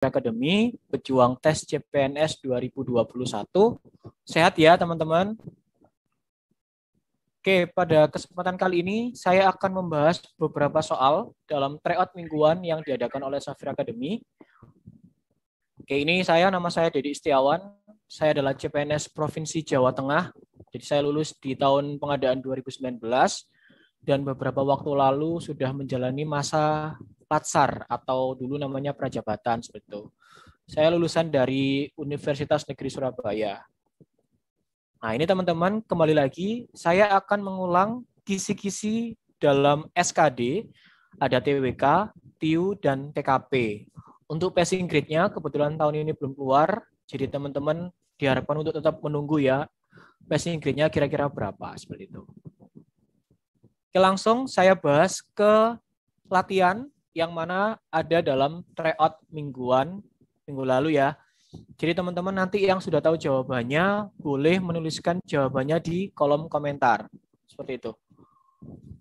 Academy, pejuang tes CPNS 2021. Sehat ya teman-teman? Oke, pada kesempatan kali ini saya akan membahas beberapa soal dalam tryout mingguan yang diadakan oleh Safir Academy. Oke, nama saya Dedi Istiawan. Saya adalah CPNS Provinsi Jawa Tengah. Jadi saya lulus di tahun pengadaan 2019 dan beberapa waktu lalu sudah menjalani masa Latsar atau dulu namanya Prajabatan seperti itu. Saya lulusan dari Universitas Negeri Surabaya. Nah, ini teman-teman, kembali lagi saya akan mengulang kisi-kisi dalam SKD, ada TWK, TIU, dan TKP. Untuk passing grade-nya kebetulan tahun ini belum keluar, jadi teman-teman diharapkan untuk tetap menunggu ya, passing grade-nya kira-kira berapa, seperti itu. Oke, langsung saya bahas ke latihan yang mana ada dalam tryout minggu lalu ya. Jadi teman-teman nanti yang sudah tahu jawabannya boleh menuliskan jawabannya di kolom komentar. Seperti itu.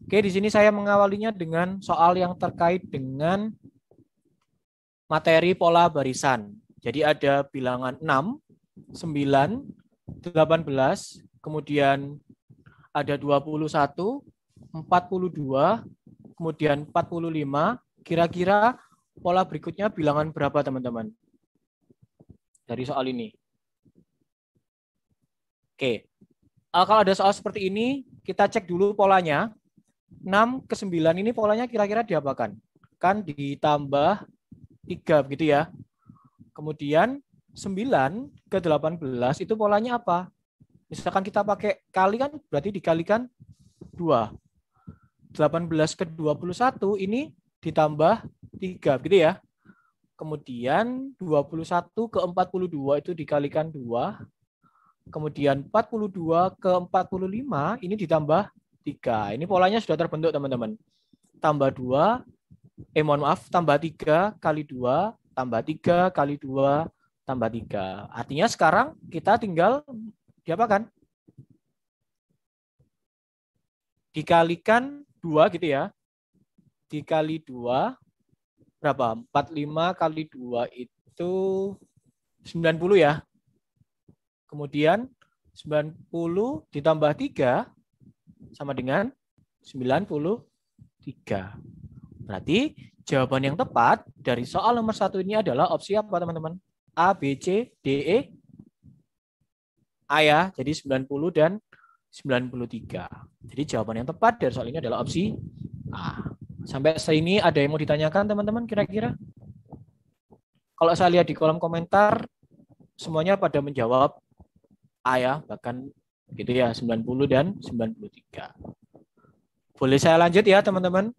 Oke, di sini saya mengawalinya dengan soal yang terkait dengan materi pola barisan. Jadi ada bilangan 6, 9, 18, kemudian ada 21, 42, kemudian 45. Kira-kira pola berikutnya bilangan berapa teman-teman? Dari soal ini. Oke. Kalau ada soal seperti ini, kita cek dulu polanya. 6 ke 9 ini polanya kira-kira diapakan? Kan ditambah 3 begitu ya. Kemudian 9 ke 18 itu polanya apa? Misalkan kita pakai kali kan berarti dikalikan 2. 18 ke 21 ini ditambah 3 gitu ya. Kemudian 21 ke 42 itu dikalikan 2. Kemudian 42 ke 45 ini ditambah 3. Ini polanya sudah terbentuk teman-teman. Tambah 2, tambah 3 kali 2, tambah 3 kali 2, tambah 3. Artinya sekarang kita tinggal diapakan? Dikalikan 2 gitu ya. Dikali 2 berapa? 45 kali 2 itu 90 ya. Kemudian 90 ditambah 3 sama dengan 93. Berarti jawaban yang tepat dari soal nomor 1 ini adalah opsi apa teman-teman? A, B, C, D, E? A ya, jadi 90 dan 93. Jadi jawaban yang tepat dari soal ini adalah opsi A. Sampai sini ada yang mau ditanyakan teman-teman kira-kira? Kalau saya lihat di kolom komentar, semuanya pada menjawab A ya, bahkan gitu ya, 90 dan 93. Boleh saya lanjut ya teman-teman?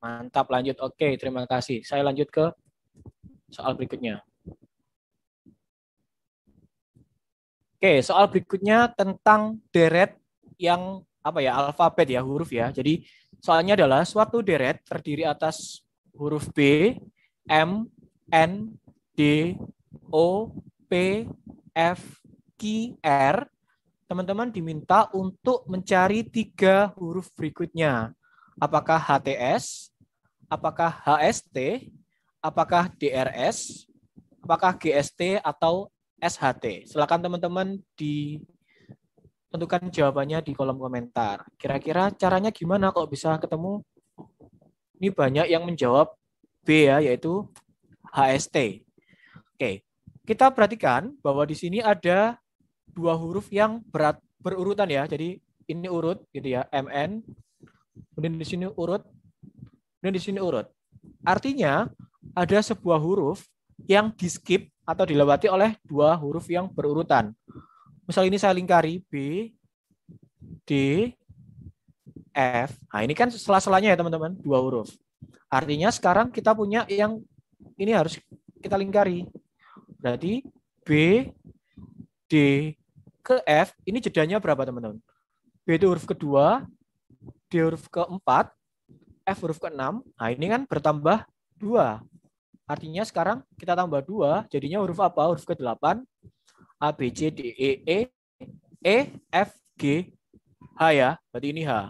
Mantap, lanjut. Oke, terima kasih. Saya lanjut ke soal berikutnya. Oke, soal berikutnya tentang deret yang alfabet ya, huruf ya. Jadi soalnya adalah suatu deret terdiri atas huruf B, M, N, D, O, P, F, Q, R. Teman-teman diminta untuk mencari 3 huruf berikutnya. Apakah HTS, apakah HST, apakah DRS, apakah GST, atau SHT. Silakan teman-teman ditentukan jawabannya di kolom komentar. Kira-kira caranya gimana kok bisa ketemu? Ini banyak yang menjawab B ya, yaitu HST. Oke, kita perhatikan bahwa di sini ada 2 huruf yang berurutan ya. Jadi ini urut gitu ya, MN. Kemudian di sini urut. Kemudian di sini urut. Artinya ada sebuah huruf yang di-skip atau dilewati oleh 2 huruf yang berurutan. Misal ini saya lingkari B, D, F. Nah, ini kan sela-selanya ya teman-teman, 2 huruf. Artinya sekarang kita punya yang ini harus kita lingkari. Berarti B, D, ke F, ini jedanya berapa teman-teman? B itu huruf kedua, D huruf keempat, F huruf keenam. Nah, ini kan bertambah 2. Artinya sekarang kita tambah 2, jadinya huruf apa? Huruf ke-8, A, B, C, D, E, F, G, H ya. Berarti ini H.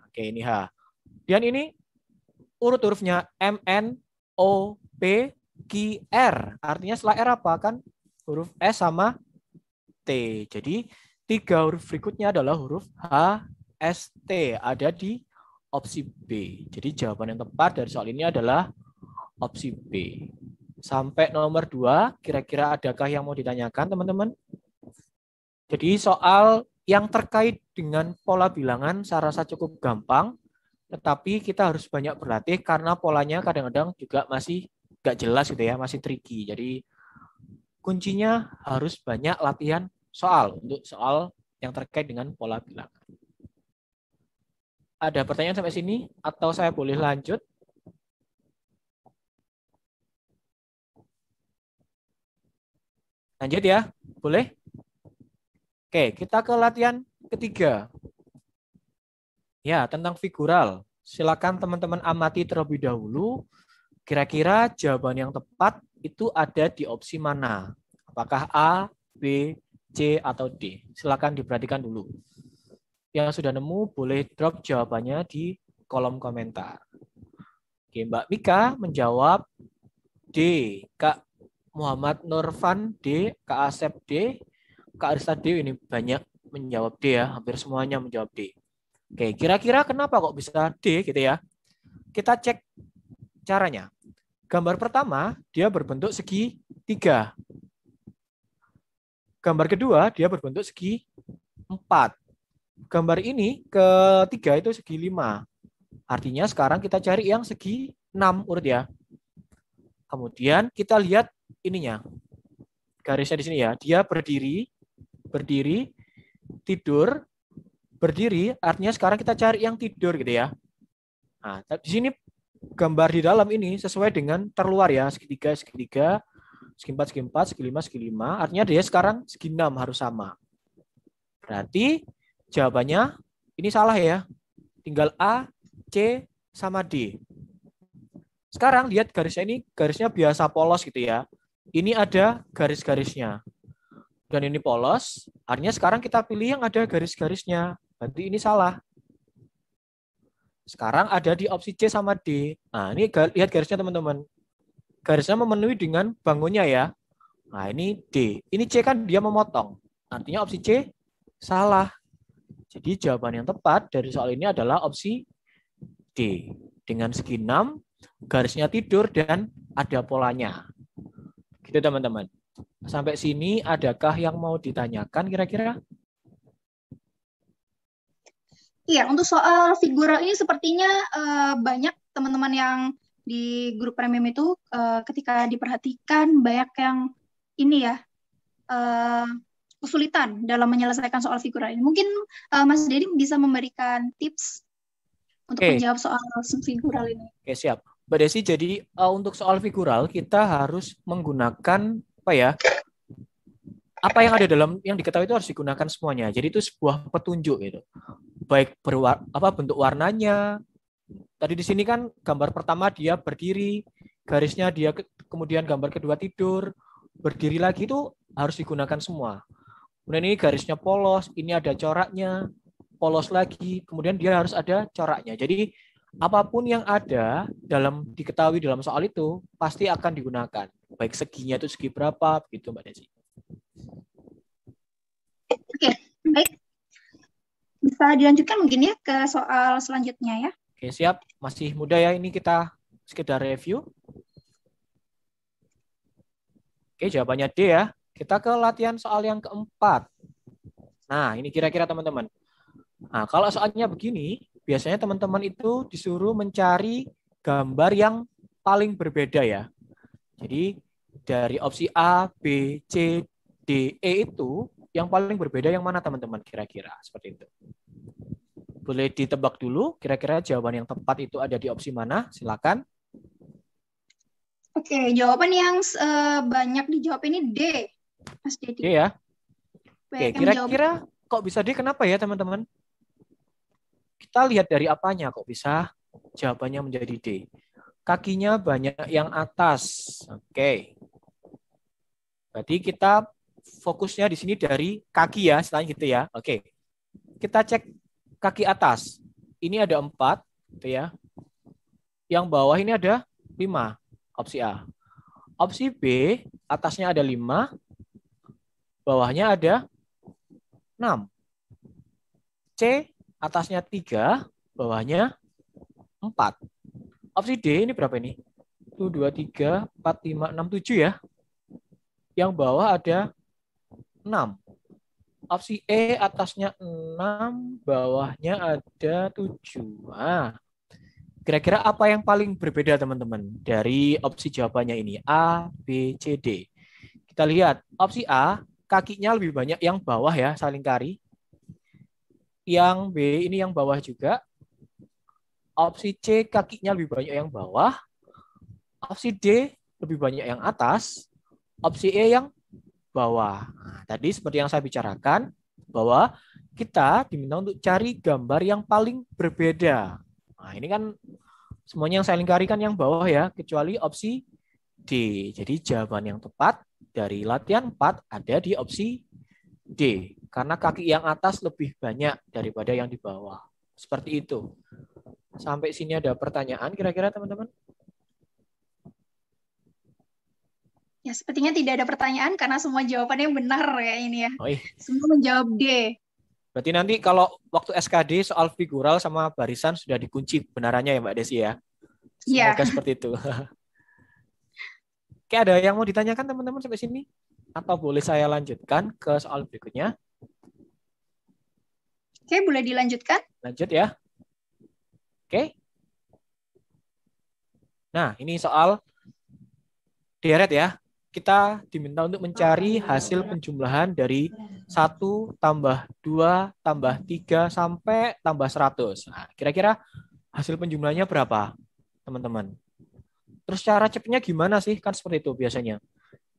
Oke, ini H. Dan ini urut hurufnya M, N, O, P, Q, R. Artinya setelah R apa kan? Huruf S sama T. Jadi 3 huruf berikutnya adalah huruf H, S, T. Ada di opsi B. Jadi jawaban yang tepat dari soal ini adalah opsi B. Sampai nomor 2, kira-kira adakah yang mau ditanyakan teman-teman? Jadi soal yang terkait dengan pola bilangan saya rasa cukup gampang, tetapi kita harus banyak berlatih karena polanya kadang-kadang juga masih nggak jelas gitu ya, masih tricky. Jadi kuncinya harus banyak latihan soal untuk soal yang terkait dengan pola bilangan. Ada pertanyaan sampai sini atau saya boleh lanjut? Lanjut ya, boleh? Oke, kita ke latihan ketiga. Ya, tentang figural. Silakan teman-teman amati terlebih dahulu. Kira-kira jawaban yang tepat itu ada di opsi mana? Apakah A, B, C, atau D? Silakan diperhatikan dulu. Yang sudah nemu boleh drop jawabannya di kolom komentar. Oke, Mbak Mika menjawab D. Kak Muhammad Nurfan D, Kak Asep D, Kak Arista D ini banyak menjawab D ya, hampir semuanya menjawab D. Oke, kira-kira kenapa kok bisa D gitu ya? Kita cek caranya. Gambar pertama, dia berbentuk segitiga. Gambar kedua, dia berbentuk segi 4. Gambar ini ketiga itu segi 5. Artinya sekarang kita cari yang segi 6 urut ya. Kemudian kita lihat ininya. Garisnya di sini ya. Dia berdiri, tidur, berdiri. Artinya sekarang kita cari yang tidur gitu ya. Nah, di sini gambar di dalam ini sesuai dengan terluar ya. Segitiga, segitiga, segi 4, segi 4, segi 5, segi 5. Artinya dia sekarang segi 6 harus sama. Berarti jawabannya ini salah ya. Tinggal A, C, sama D. Sekarang lihat garisnya ini, garisnya biasa polos gitu ya. Ini ada garis-garisnya. Dan ini polos, artinya sekarang kita pilih yang ada garis-garisnya. Berarti ini salah. Sekarang ada di opsi C sama D. Nah, ini lihat garisnya teman-teman. Garisnya memenuhi dengan bangunnya ya. Nah, ini D. Ini C kan dia memotong. Artinya opsi C salah. Jadi jawaban yang tepat dari soal ini adalah opsi D. Dengan segi 6, garisnya tidur dan ada polanya. Gitu teman-teman. Sampai sini adakah yang mau ditanyakan kira-kira? Iya, untuk soal figural ini sepertinya banyak teman-teman yang di grup premium itu ketika diperhatikan banyak yang ini ya kesulitan dalam menyelesaikan soal figural ini. Mungkin Mas Dedi bisa memberikan tips untuk menjawab soal figural ini. Oke, siap. Mbak Desi, jadi untuk soal figural kita harus menggunakan apa ya? Apa yang ada dalam yang diketahui itu harus digunakan semuanya. Jadi itu sebuah petunjuk gitu. Baik bentuk warnanya. Tadi di sini kan gambar pertama dia berdiri, garisnya dia kemudian gambar kedua tidur, berdiri lagi itu harus digunakan semua. Kemudian ini garisnya polos, ini ada coraknya, polos lagi, kemudian dia harus ada coraknya. Jadi apapun yang ada dalam diketahui dalam soal itu pasti akan digunakan. Baik seginya itu segi berapa, begitu Mbak Desi. Oke, baik. Bisa dilanjutkan mungkin ya ke soal selanjutnya ya. Oke, siap. Masih muda ya, ini kita sekedar review. Oke, jawabannya D ya. Kita ke latihan soal yang keempat. Nah, ini kira-kira teman-teman. Nah, kalau soalnya begini, biasanya teman-teman itu disuruh mencari gambar yang paling berbeda ya. Jadi dari opsi A, B, C, D, E itu yang paling berbeda yang mana teman-teman kira-kira? Seperti itu. Boleh ditebak dulu kira-kira jawaban yang tepat itu ada di opsi mana? Silakan. Oke, jawaban yang banyak dijawab ini D, Mas Dedi. D ya. Oke, kira-kira kok bisa D? Kenapa ya teman-teman? Kita lihat dari apanya kok bisa jawabannya menjadi D. Kakinya banyak yang atas. Oke. Berarti kita fokusnya di sini dari kaki ya, selain gitu ya. Oke. Kita cek kaki atas. Ini ada 4, gitu ya. Yang bawah ini ada 5. Opsi A. Opsi B, atasnya ada 5, bawahnya ada 6. C, atasnya 3, bawahnya 4. Opsi D ini berapa ini? 1, 2, 3, 4, 5, 6, 7 ya. Yang bawah ada 6. Opsi E atasnya 6, bawahnya ada 7. Nah, kira-kira apa yang paling berbeda teman-teman dari opsi jawabannya ini? A, B, C, D. Kita lihat opsi A, kakinya lebih banyak yang bawah ya, saling kari. Yang B ini yang bawah juga. Opsi C, kakinya lebih banyak yang bawah. Opsi D, lebih banyak yang atas. Opsi E yang bawah. Nah, tadi seperti yang saya bicarakan, bahwa kita diminta untuk cari gambar yang paling berbeda. Nah, ini kan semuanya yang saya lingkari kan yang bawah ya, kecuali opsi D. Jadi jawaban yang tepat dari latihan 4 ada di opsi D. Karena kaki yang atas lebih banyak daripada yang di bawah. Seperti itu. Sampai sini ada pertanyaan kira-kira teman-teman? Ya, sepertinya tidak ada pertanyaan karena semua jawabannya benar ya ini ya. Oh, Semua menjawab D. berarti nanti kalau waktu SKD soal figural sama barisan sudah dikunci kebenarannya ya Mbak Desi ya. Iya. Semoga seperti itu. Oke, ada yang mau ditanyakan teman-teman sampai sini? Atau boleh saya lanjutkan ke soal berikutnya? Oke, boleh dilanjutkan? Lanjut ya. Oke. Nah, ini soal deret ya. Kita diminta untuk mencari hasil penjumlahan dari 1 tambah 2 tambah 3 sampai tambah 100. Nah, kira-kira hasil penjumlahannya berapa, teman-teman? Terus cara cepatnya gimana sih? Kan seperti itu biasanya.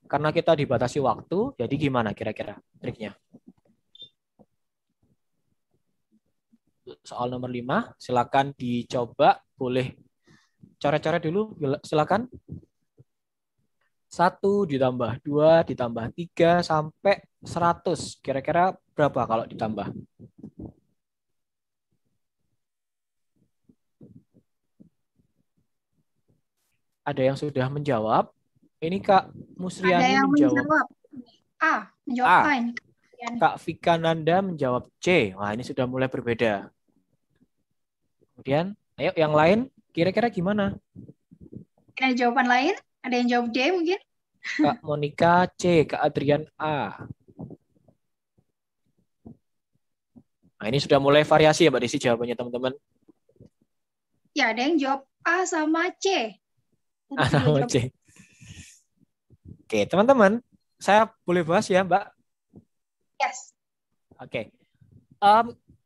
Karena kita dibatasi waktu, jadi gimana kira-kira triknya? Soal nomor 5, silakan dicoba. Boleh cara-cara dulu, silakan. 1 ditambah 2 ditambah 3 sampai 100. Kira-kira berapa kalau ditambah? Ada yang sudah menjawab? Ini Kak Ada Musriani yang menjawab menjawab A. Menjawab A A. ini. Kak Vika Nanda menjawab C. Wah, ini sudah mulai berbeda. Kemudian, ayo yang lain, kira-kira gimana? Ada jawaban lain? Ada yang jawab D mungkin? Kak Monica C, Kak Adrian A. Nah, ini sudah mulai variasi ya Mbak Desi jawabannya teman-teman. Ya, ada yang jawab A sama C. A sama C. Oke, teman-teman, saya boleh bahas ya Mbak? Yes. Oke.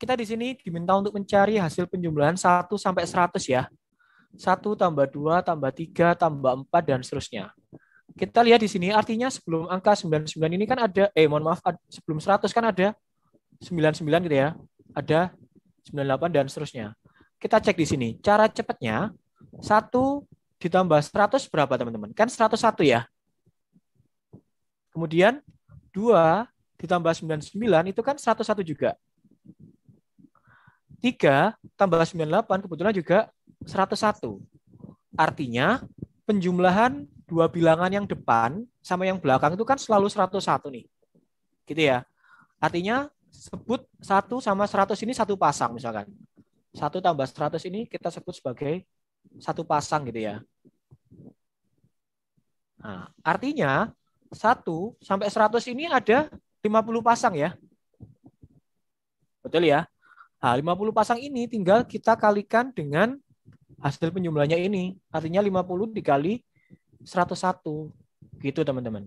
Kita di sini diminta untuk mencari hasil penjumlahan 1 sampai 100 ya. 1 tambah 2 tambah 3 tambah 4 dan seterusnya. Kita lihat di sini artinya sebelum angka 99 ini kan ada sebelum 100 kan ada 99 gitu ya. Ada 98 dan seterusnya. Kita cek di sini. Cara cepatnya 1 ditambah 100 berapa teman-teman? Kan 101 ya. Kemudian 2 ditambah 99 itu kan 101 juga. 3 tambah 98 kebetulan juga 101. Artinya penjumlahan dua bilangan yang depan sama yang belakang itu kan selalu 101 nih. Gitu ya. Artinya sebut 1 sama 100 ini satu pasang misalkan. 1 tambah 100 ini kita sebut sebagai satu pasang gitu ya. Nah, artinya 1 sampai 100 ini ada 50 pasang ya. Betul ya? Nah, 50 pasang ini tinggal kita kalikan dengan hasil penjumlahnya ini. Artinya 50 dikali 101. Gitu teman-teman.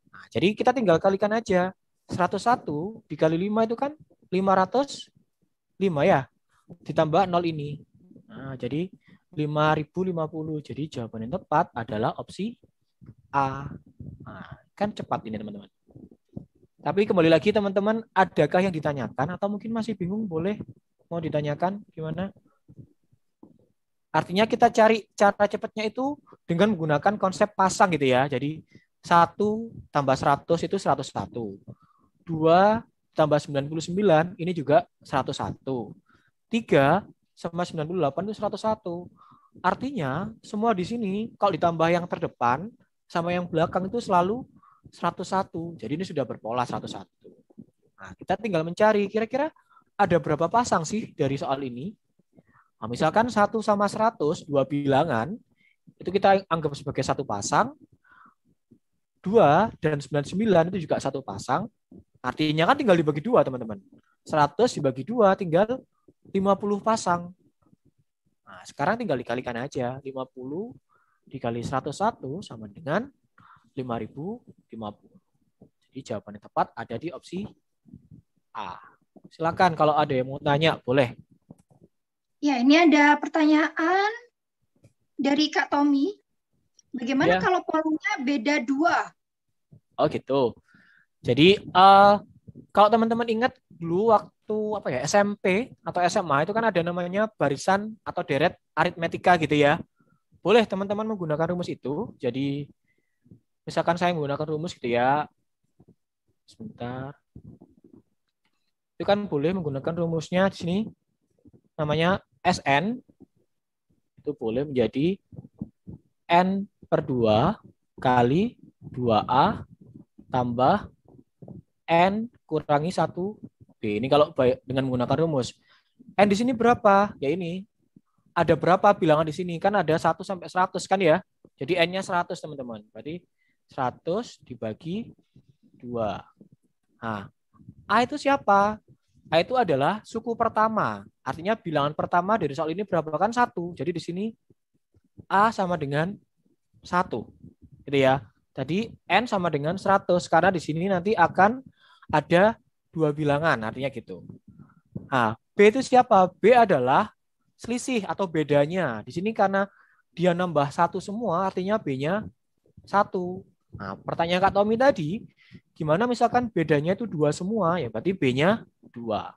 Nah, jadi kita tinggal kalikan aja. 101 dikali 5 itu kan 505 ya. Ditambah 0 ini. Nah, jadi 5050. Jadi jawaban yang tepat adalah opsi A. Nah, kan cepat ini teman-teman. Tapi kembali lagi teman-teman, adakah yang ditanyakan atau mungkin masih bingung? Boleh mau ditanyakan gimana? Artinya kita cari cara cepatnya itu dengan menggunakan konsep pasang gitu ya. Jadi 1 tambah 100 itu 101. 2 tambah 99 ini juga 101. 3 sama 98 itu 101. Artinya semua di sini kalau ditambah yang terdepan sama yang belakang itu selalu 101. Jadi ini sudah berpola 101. Nah, kita tinggal mencari kira-kira ada berapa pasang sih dari soal ini. Nah, misalkan 1 sama 100, dua bilangan, itu kita anggap sebagai satu pasang. 2 dan 99 itu juga satu pasang. Artinya kan tinggal dibagi dua, teman-teman. 100 dibagi dua tinggal 50 pasang. Nah, sekarang tinggal dikalikan aja. 50 dikali 101 sama dengan 5050. Jadi jawaban yang tepat ada di opsi A. Silakan kalau ada yang mau tanya, boleh. Ya, ini ada pertanyaan dari Kak Tommy. Bagaimana Ya. kalau polanya beda 2? Oh gitu. Jadi kalau teman-teman ingat dulu waktu apa ya SMP atau SMA itu kan ada namanya barisan atau deret aritmetika gitu ya. Boleh teman-teman menggunakan rumus itu. Jadi misalkan saya menggunakan rumus gitu ya. Sebentar. Itu kan boleh menggunakan rumusnya di sini namanya SN. Itu boleh menjadi N per 2 kali 2A tambah N kurangi 1B. Ini kalau dengan menggunakan rumus. N di sini berapa? Ya ini. Ada berapa bilangan di sini? Kan ada 1 sampai 100 kan ya. Jadi N-nya 100 teman-teman. Berarti 100 dibagi 2. Nah, A itu siapa? A itu adalah suku pertama. Artinya bilangan pertama dari soal ini berapa? Kan 1. Jadi di sini A sama dengan 1. Gitu ya. Tadi N sama dengan 100. Karena di sini nanti akan ada dua bilangan. Artinya gitu. Nah, B itu siapa? B adalah selisih atau bedanya. Di sini karena dia nambah 1 semua, artinya B-nya 1. Nah, pertanyaan Kak Tommy tadi, gimana misalkan bedanya itu 2 semua, ya berarti B-nya 2.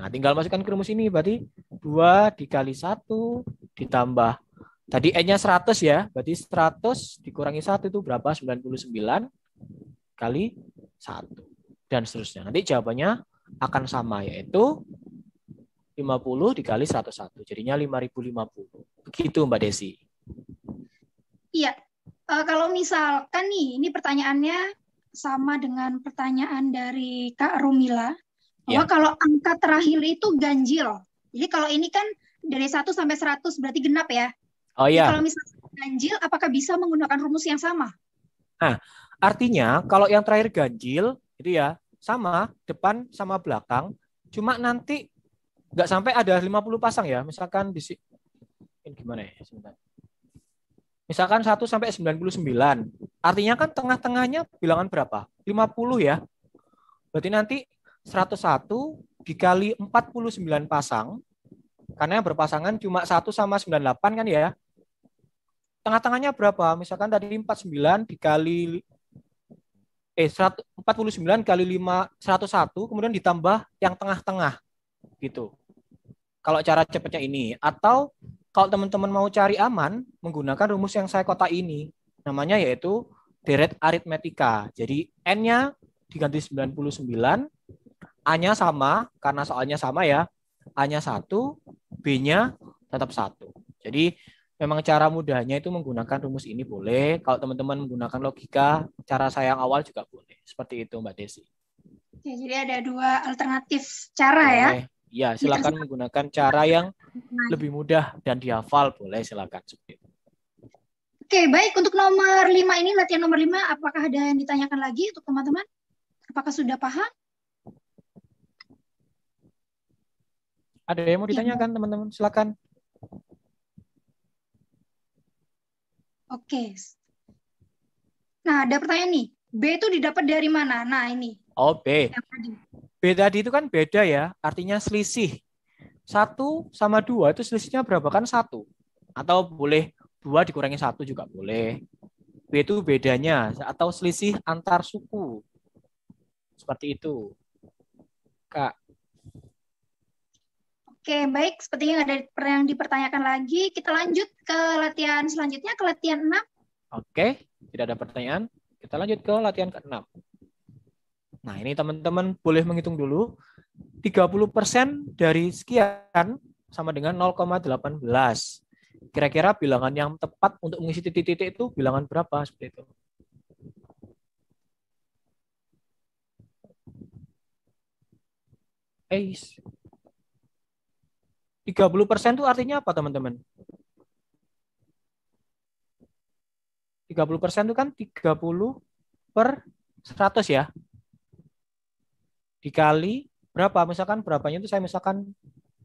Nah, tinggal masukkan ke rumus ini, berarti 2 dikali 1 ditambah, tadi N-nya 100 ya, berarti 100 dikurangi 1 itu berapa? 99 kali 1. Dan seterusnya. Nanti jawabannya akan sama, yaitu 50 dikali 101. Jadinya 5050. Begitu Mbak Desi. Iya. Kalau misalkan nih, ini pertanyaannya sama dengan pertanyaan dari Kak Rumila. Bahwa Ya. kalau angka terakhir itu ganjil. Jadi kalau ini kan dari 1 sampai 100 berarti genap ya. Oh Jadi ya. kalau misalnya ganjil, apakah bisa menggunakan rumus yang sama? Nah, artinya kalau yang terakhir ganjil, itu ya sama, depan sama belakang. Cuma nanti nggak sampai ada 50 pasang ya. Misalkan di sini, gimana ya? Sebentar. Misalkan 1 sampai 99. Artinya kan tengah-tengahnya bilangan berapa? 50 ya. Berarti nanti 101 dikali 49 pasang. Karena yang berpasangan cuma 1 sama 98 kan ya. Tengah-tengahnya berapa? Misalkan tadi 49 dikali 49 kali 5 101 kemudian ditambah yang tengah-tengah gitu. Kalau cara cepatnya ini, atau kalau teman-teman mau cari aman menggunakan rumus yang saya kotak ini, namanya yaitu deret aritmetika. Jadi N-nya diganti 99, A-nya sama karena soalnya sama ya. A-nya 1, B-nya tetap 1. Jadi memang cara mudahnya itu menggunakan rumus ini boleh. Kalau teman-teman menggunakan logika, cara saya yang awal juga boleh. Seperti itu Mbak Desi. Oke, jadi ada 2 alternatif cara ya. Boleh. Ya, silakan menggunakan cara yang lebih mudah dan dihafal. Boleh, silakan. Oke, baik. Untuk nomor 5 ini, latihan nomor 5, apakah ada yang ditanyakan lagi untuk teman-teman? Apakah sudah paham? Ada yang mau ditanyakan, teman-teman? Silakan. Oke. Nah, ada pertanyaan nih. B itu didapat dari mana? Nah, ini. Oh, B. Yang tadi. B tadi itu kan beda ya, artinya selisih. 1 sama 2 itu selisihnya berapa? Kan 1. Atau boleh 2 dikurangi 1 juga boleh. B itu bedanya, atau selisih antar suku. Seperti itu. Kak. Oke, baik. Sepertinya ada yang dipertanyakan lagi. Kita lanjut ke latihan selanjutnya, ke latihan 6. Oke, tidak ada pertanyaan. Kita lanjut ke latihan ke-6. Nah, ini teman-teman boleh menghitung dulu. 30% dari sekian sama dengan 0,18. Kira-kira bilangan yang tepat untuk mengisi titik-titik itu bilangan berapa seperti itu? Eh, 30% itu artinya apa, teman-teman? 30% itu kan 30/100 ya. Dikali berapa? Misalkan berapanya itu saya misalkan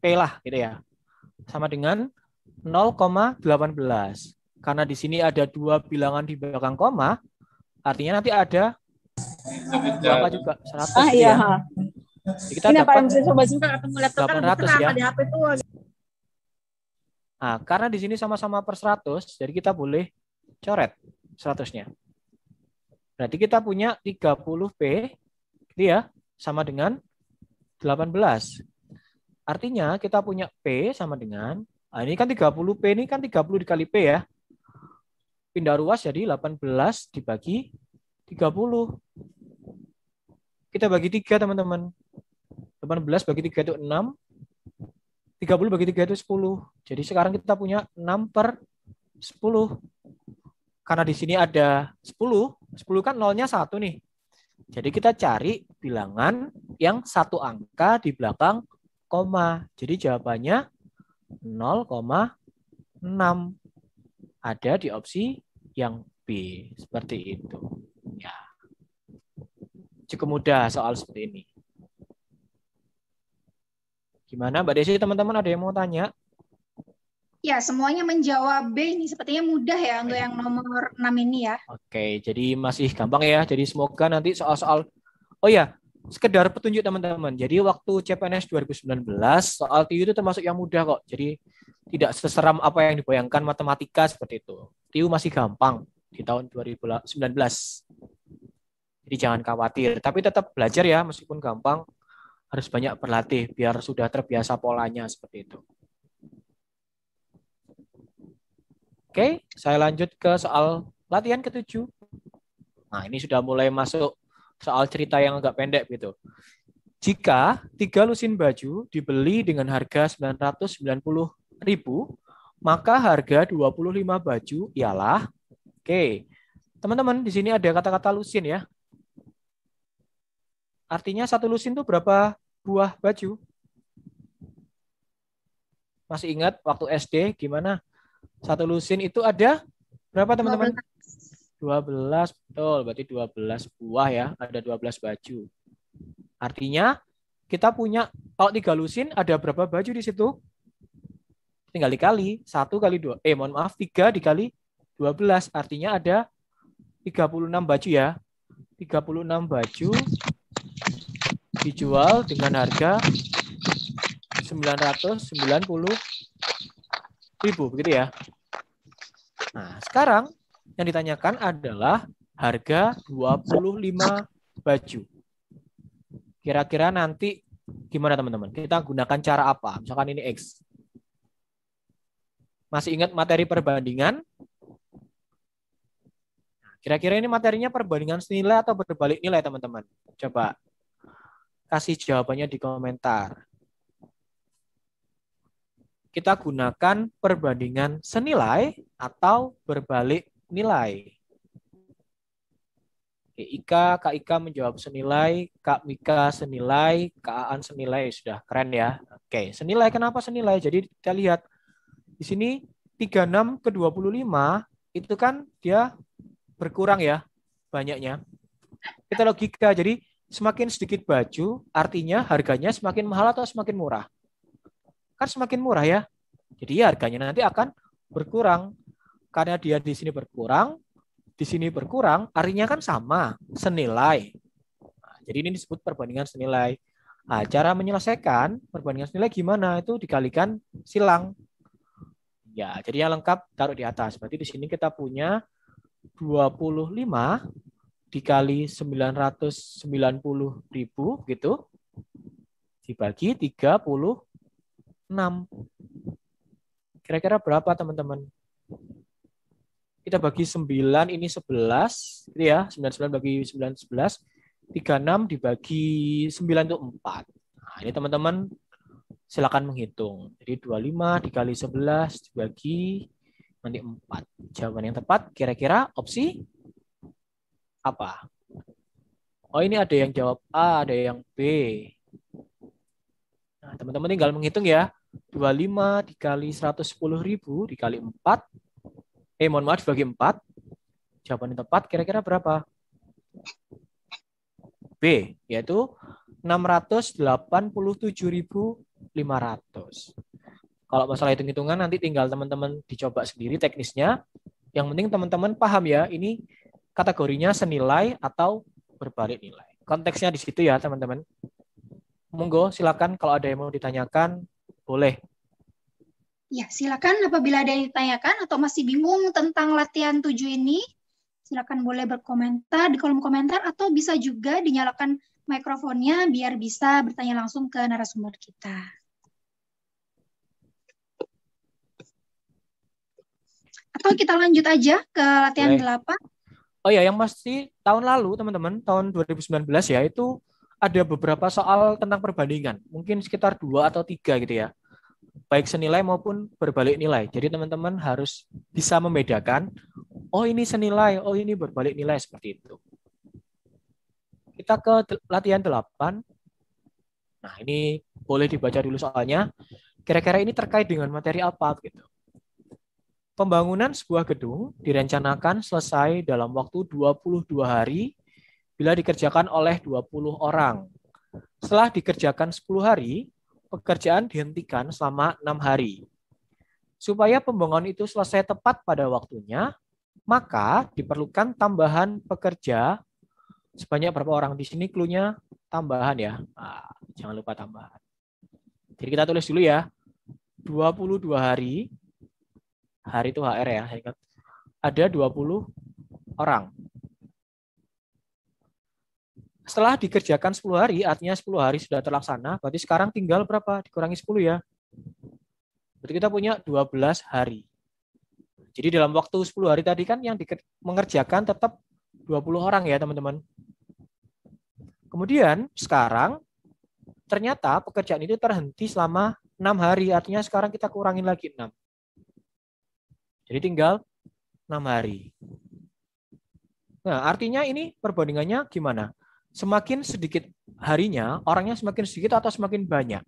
P lah gitu ya. Sama dengan 0,18. Karena di sini ada dua bilangan di belakang koma, artinya nanti ada berapa juga? 100 gitu iya. ya. Jadi kita Ini apa yang dapat bisa coba sebentar ketemu laptop kan 800 terang ya. di HP itu. Nah, karena di sini sama-sama per 100, jadi kita boleh coret 100-nya. Berarti kita punya 30P gitu ya, sama dengan 18. Artinya kita punya P sama dengan, nah ini kan 30P, ini kan 30 dikali P ya. Pindah ruas jadi 18 dibagi 30. Kita bagi 3 teman-teman. 18 bagi 3 itu 6. 30 bagi 3 itu 10. Jadi sekarang kita punya 6/10. Karena di sini ada 10. 10 kan nolnya 1 nih. Jadi kita cari bilangan yang satu angka di belakang koma. Jadi jawabannya 0,6. Ada di opsi yang B. Seperti itu. Ya. Cukup mudah soal seperti ini. Gimana Mbak Desi, teman-teman ada yang mau tanya? Ya, semuanya menjawab B ini. Sepertinya mudah ya untuk yang nomor 6 ini ya. Oke, jadi masih gampang ya. Jadi semoga nanti soal-soal, oh ya, sekedar petunjuk teman-teman. Jadi waktu CPNS 2019, soal TIU itu termasuk yang mudah kok. Jadi tidak seseram apa yang dibayangkan matematika seperti itu. TIU masih gampang di tahun 2019. Jadi jangan khawatir. Tapi tetap belajar ya, meskipun gampang, harus banyak berlatih biar sudah terbiasa polanya seperti itu. Oke, saya lanjut ke soal latihan ke-7. Nah, ini sudah mulai masuk soal cerita yang agak pendek gitu. Jika 3 lusin baju dibeli dengan harga 990.000, maka harga 25 baju ialah, oke, teman-teman di sini ada kata-kata lusin ya. Artinya satu lusin itu berapa buah baju? Masih ingat waktu SD gimana? Satu lusin itu ada berapa teman-teman? 12, betul. Berarti 12 buah ya. Ada 12 baju. Artinya kita punya, kalau 3 lusin ada berapa baju di situ? Tinggal dikali. 1 kali 2. Mohon maaf. 3 dikali 12. Artinya ada 36 baju ya. 36 baju dijual dengan harga 990.000. Begitu ya. Nah, sekarang yang ditanyakan adalah harga 25 baju. Kira-kira nanti gimana teman-teman? Kita gunakan cara apa? Misalkan ini X. Masih ingat materi perbandingan? Kira-kira ini materinya perbandingan senilai atau berbalik nilai teman-teman? Coba kasih jawabannya di komentar. Kita gunakan perbandingan senilai atau berbalik nilai. Kak Ika menjawab senilai, Kak Mika senilai, Kak Aan senilai. Sudah keren ya. Oke, senilai kenapa senilai? Jadi kita lihat di sini 36 ke 25 itu kan dia berkurang ya banyaknya. Kita logika, jadi semakin sedikit baju artinya harganya semakin mahal atau semakin murah? Kan semakin murah ya. Jadi harganya nanti akan berkurang. Karena dia di sini berkurang, di sini berkurang, artinya kan sama, senilai. Nah, jadi ini disebut perbandingan senilai. Nah, cara menyelesaikan perbandingan senilai gimana? Itu dikalikan silang. Ya, jadi yang lengkap taruh di atas. Berarti di sini kita punya 25 dikali 990.000 gitu. Dibagi 36. Kira-kira berapa teman-teman? Kita bagi 9, ini 11. Gitu ya, 99 bagi 9, 11. 36 dibagi 9 itu 4. Nah, ini teman-teman Silakan menghitung. Jadi 25 dikali 11 dibagi nanti 4. Jawaban yang tepat kira-kira opsi apa? Oh, ini ada yang jawab A, ada yang B. Nah, teman-teman tinggal menghitung ya. 25 dikali 110.000 dikali 4. Mohon maaf, dibagi 4. Jawaban yang tepat kira-kira berapa? B, yaitu 687.500. Kalau masalah hitung-hitungan nanti tinggal teman-teman dicoba sendiri teknisnya. Yang penting teman-teman paham ya, ini kategorinya senilai atau berbalik nilai. Konteksnya di situ ya, teman-teman. Monggo, silakan kalau ada yang mau ditanyakan, boleh. Ya, silakan apabila ada yang ditanyakan atau masih bingung tentang latihan 7 ini, silakan boleh berkomentar di kolom komentar atau bisa juga dinyalakan mikrofonnya biar bisa bertanya langsung ke narasumber kita. Atau kita lanjut aja ke latihan 8. Oh ya, yang pasti tahun lalu teman-teman, tahun 2019 ya, itu ada beberapa soal tentang perbandingan. Mungkin sekitar 2 atau 3 gitu ya. Baik senilai maupun berbalik nilai. Jadi teman-teman harus bisa membedakan, oh ini senilai, oh ini berbalik nilai, seperti itu. Kita ke latihan 8. Nah, ini boleh dibaca dulu soalnya. Kira-kira ini terkait dengan materi apa gitu. Pembangunan sebuah gedung direncanakan selesai dalam waktu 22 hari bila dikerjakan oleh 20 orang. Setelah dikerjakan 10 hari, pekerjaan dihentikan selama 6 hari. Supaya pembangunan itu selesai tepat pada waktunya, maka diperlukan tambahan pekerja sebanyak berapa orang. Di sini clue-nya tambahan ya. Nah, jangan lupa tambahan. Jadi kita tulis dulu ya. 22 hari. Hari itu HR ya. Ada 20 orang. Setelah dikerjakan 10 hari, artinya 10 hari sudah terlaksana, berarti sekarang tinggal berapa? Dikurangi 10 ya. Berarti kita punya 12 hari. Jadi dalam waktu 10 hari tadi kan yang mengerjakan tetap 20 orang ya teman-teman. Kemudian sekarang ternyata pekerjaan itu terhenti selama 6 hari, artinya sekarang kita kurangin lagi 6. Jadi tinggal 6 hari. Nah, artinya ini perbandingannya gimana? Semakin sedikit harinya, orangnya semakin sedikit atau semakin banyak?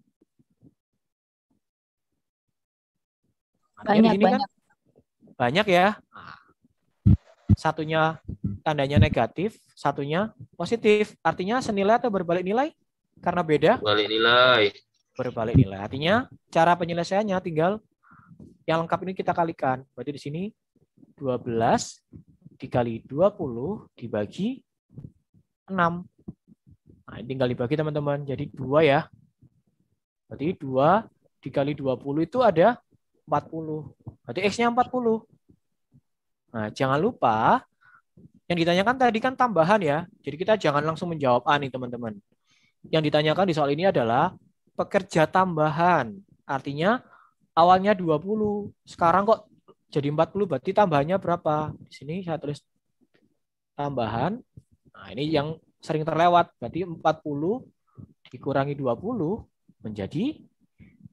Artinya di sini kan banyak ya. Nah, satunya tandanya negatif, satunya positif. Artinya senilai atau berbalik nilai? Karena beda? Berbalik nilai. Berbalik nilai. Artinya cara penyelesaiannya tinggal yang lengkap ini kita kalikan. Berarti di sini 12 dikali 20 dibagi 6. Nah, tinggal dibagi teman-teman. Jadi 2 ya. Berarti 2 dikali 20 itu ada 40. Berarti X-nya 40. Nah, jangan lupa yang ditanyakan tadi kan tambahan ya. Jadi kita jangan langsung menjawab A nih teman-teman. Yang ditanyakan di soal ini adalah pekerja tambahan. Artinya awalnya 20, sekarang kok jadi 40, berarti tambahannya berapa? Di sini saya tulis tambahan. Nah, ini yang sering terlewat, berarti 40 dikurangi 20 menjadi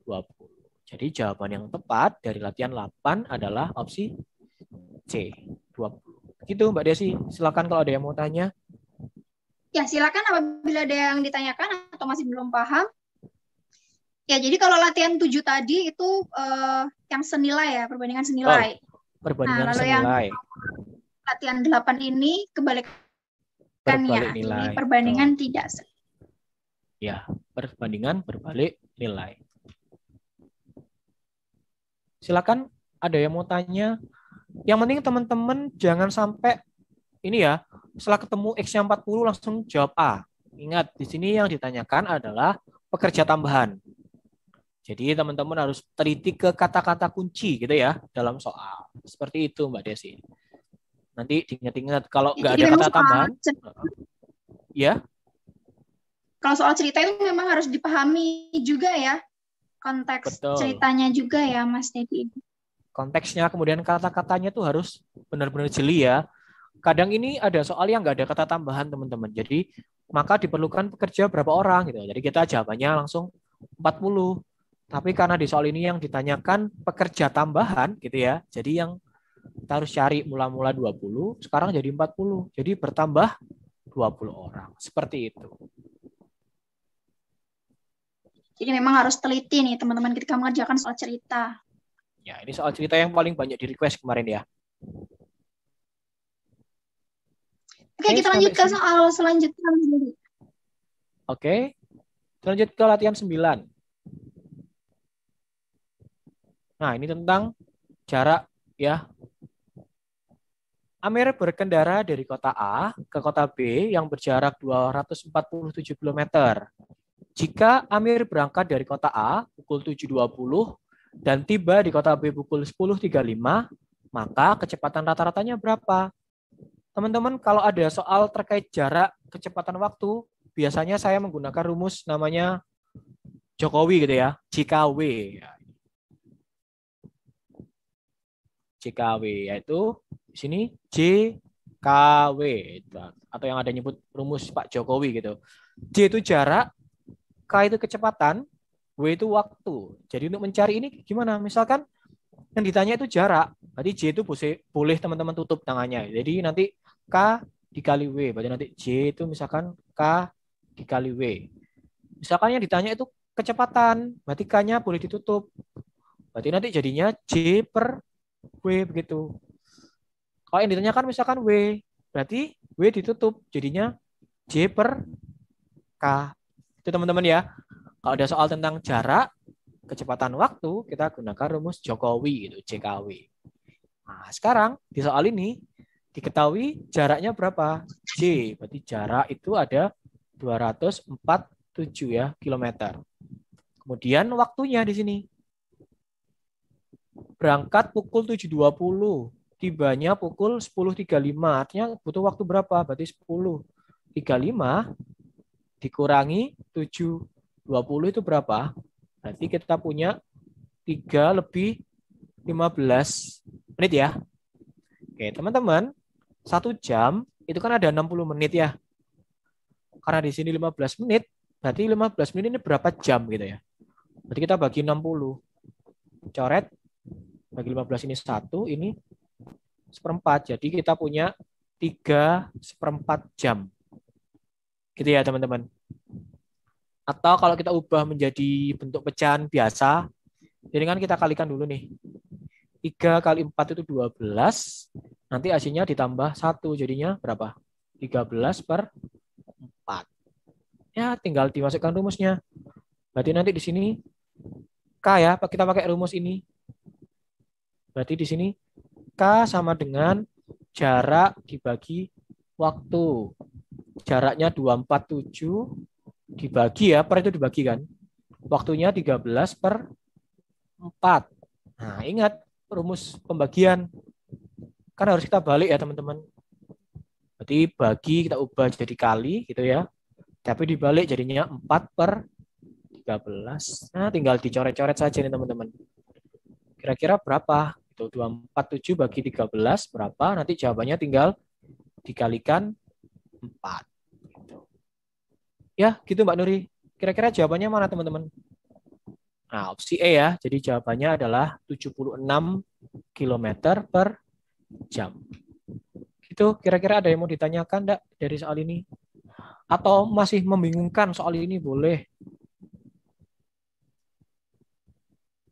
20. Jadi jawaban yang tepat dari latihan 8 adalah opsi C, 20. Gitu Mbak Desi, silakan kalau ada yang mau tanya. Ya, silakan apabila ada yang ditanyakan atau masih belum paham. Ya, jadi kalau latihan 7 tadi itu yang senilai ya, perbandingan senilai. Perbandingan lalu senilai. Yang latihan 8 ini kebalikannya. Nilai. Ini perbandingan tidak senilai. Ya, perbandingan berbalik nilai. Silakan ada yang mau tanya. Yang penting teman-teman jangan sampai ini ya, setelah ketemu X-nya 40 langsung jawab A. Ingat, di sini yang ditanyakan adalah pekerja tambahan. Jadi teman-teman harus teliti ke kata-kata kunci gitu ya dalam soal. Seperti itu Mbak Desi. Nanti diingat-ingat kalau nggak ada kata tambahan. Ya. Kalau soal cerita itu memang harus dipahami juga ya. Konteks ceritanya juga ya Mas Dedi. Konteksnya kemudian kata-katanya tuh harus benar-benar jeli ya. Kadang ini ada soal yang nggak ada kata tambahan teman-teman. Jadi maka diperlukan pekerja berapa orang gitu. Jadi kita jawabannya langsung 40. Tapi karena di soal ini yang ditanyakan pekerja tambahan gitu ya. Jadi yang kita harus cari mula-mula 20, sekarang jadi 40. Jadi bertambah 20 orang. Seperti itu. Jadi memang harus teliti nih teman-teman ketika mengerjakan soal cerita. Ya, ini soal cerita yang paling banyak di request kemarin ya. Oke, kita lanjut ke soal selanjutnya. Oke, lanjut ke latihan 9. Nah, ini tentang jarak ya. Amir berkendara dari kota A ke kota B yang berjarak 247 km. Jika Amir berangkat dari kota A pukul 7.20 dan tiba di kota B pukul 10.35, maka kecepatan rata-ratanya berapa? Teman-teman, kalau ada soal terkait jarak kecepatan waktu, biasanya saya menggunakan rumus namanya Jokowi gitu ya, JKW. JKW yaitu di sini JKW atau yang ada nyebut rumus Pak Jokowi gitu. J itu jarak, K itu kecepatan, W itu waktu. Jadi untuk mencari ini gimana? Misalkan yang ditanya itu jarak, berarti J itu boleh teman-teman tutup tangannya. Jadi nanti K dikali W, berarti nanti J itu misalkan K dikali W. Misalkan yang ditanya itu kecepatan, berarti K-nya boleh ditutup. Berarti nanti jadinya J per W begitu. Kalau yang ditanyakan misalkan W, berarti W ditutup, jadinya J per K. Itu teman-teman ya. Kalau ada soal tentang jarak, kecepatan waktu, kita gunakan rumus Jokowi, itu JKW. Nah, sekarang di soal ini, diketahui jaraknya berapa? J, berarti jarak itu ada 247 ya, kilometer. Kemudian waktunya di sini. Berangkat pukul 7.20, tibanya pukul 10.35. Artinya butuh waktu berapa? Berarti 10.35 dikurangi 7.20 itu berapa? Berarti kita punya 3 lebih 15 menit ya. Oke, teman-teman, 1 jam itu kan ada 60 menit ya. Karena di sini 15 menit, berarti 15 menit ini berapa jam gitu ya. Berarti kita bagi 60. Coret, bagi 15 ini 1, ini seperempat. Jadi kita punya 3/4 jam. Gitu ya teman-teman. Atau kalau kita ubah menjadi bentuk pecahan biasa, jadi kan kita kalikan dulu nih. 3 kali 4 itu 12, nanti hasilnya ditambah 1, jadinya berapa? 13/4. Ya, tinggal dimasukkan rumusnya. Berarti nanti di sini K ya, kita pakai rumus ini. Berarti di sini K sama dengan jarak dibagi waktu. Jaraknya 247 dibagi ya, per itu dibagi kan. Waktunya 13/4. Nah, ingat rumus pembagian. Kan harus kita balik ya, teman-teman. Berarti bagi kita ubah jadi kali gitu ya. Tapi dibalik jadinya 4/13. Nah, tinggal dicoret-coret saja nih, teman-teman. Kira-kira berapa? Itu 247 bagi 13 berapa? Nanti jawabannya tinggal dikalikan 4. Ya, gitu Mbak Nuri. Kira-kira jawabannya mana, teman-teman? Nah, opsi E ya. Jadi jawabannya adalah 76 km per jam. Gitu, kira-kira ada yang mau ditanyakan enggak dari soal ini? Atau masih membingungkan soal ini, boleh.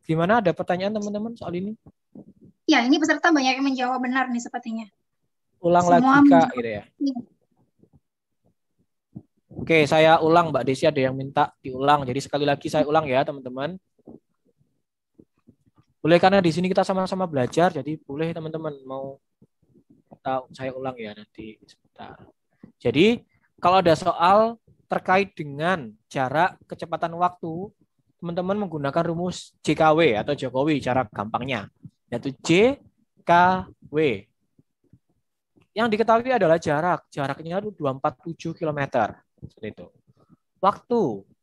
Gimana, ada pertanyaan teman-teman soal ini? Ya, ini peserta banyak yang menjawab benar nih sepertinya. Ulang Semua lagi Kak, gitu ya. Oke, saya ulang Mbak Desi, ada yang minta diulang. Jadi sekali lagi saya ulang ya, teman-teman. Boleh, karena di sini kita sama-sama belajar, jadi boleh teman-teman mau saya ulang ya nanti sebentar. Jadi kalau ada soal terkait dengan jarak kecepatan waktu, teman-teman menggunakan rumus JKW atau Jokowi cara gampangnya, yaitu JKW. Yang diketahui adalah jaraknya itu 247 km. Seperti itu.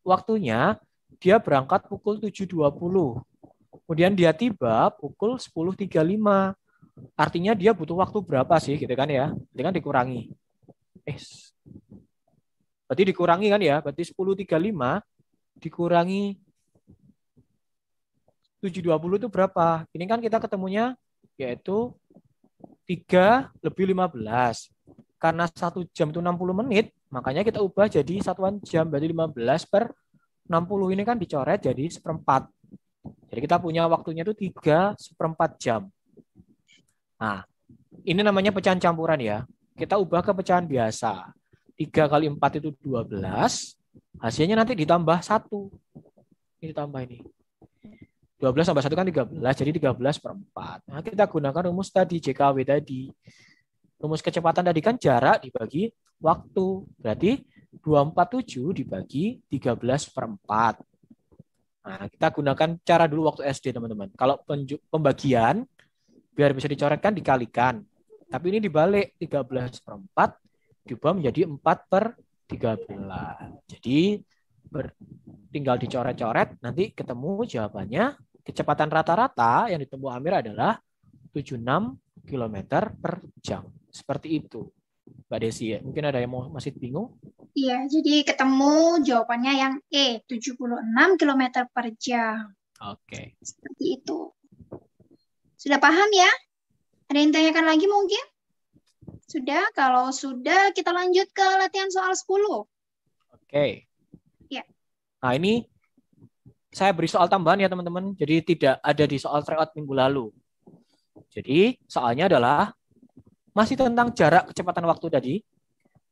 Waktunya dia berangkat pukul 7.20. Kemudian dia tiba pukul 10.35. Artinya dia butuh waktu berapa sih gitu kan ya? Berarti kan dikurangi. Berarti dikurangi kan ya? Berarti 10.35 dikurangi 7.20 itu berapa? Ini kan kita ketemunya yaitu 3 lebih 15. Karena 1 jam itu 60 menit, makanya kita ubah jadi satuan jam. Berarti 15/60 ini kan dicoret jadi seperempat. Jadi kita punya waktunya itu 3/4 jam. Nah, ini namanya pecahan campuran ya. Kita ubah ke pecahan biasa. 3 kali 4 itu 12. Hasilnya nanti ditambah 1. Ini ditambah ini. 12 tambah 1 kan 13, jadi 13/4. Nah, kita gunakan rumus tadi, JKW tadi. Rumus kecepatan tadi kan jarak dibagi waktu. Berarti 247 dibagi 13/4. Nah, kita gunakan cara dulu waktu SD, teman-teman. Kalau pembagian, biar bisa dicoretkan, dikalikan. Tapi ini dibalik, 13/4 diubah menjadi 4/13. Jadi, tinggal dicoret-coret, nanti ketemu jawabannya. Kecepatan rata-rata yang ditempuh Amir adalah 76 km per jam. Seperti itu, Mbak Desi. Ya. Mungkin ada yang masih bingung? Iya, jadi ketemu jawabannya yang E, 76 km per jam. Oke. Seperti itu. Sudah paham ya? Ada yang tanyakan lagi mungkin? Sudah? Kalau sudah, kita lanjut ke latihan soal 10. Oke. Ya. Nah, ini saya beri soal tambahan ya, teman-teman. Jadi tidak ada di soal tryout minggu lalu. Jadi soalnya adalah masih tentang jarak kecepatan waktu tadi.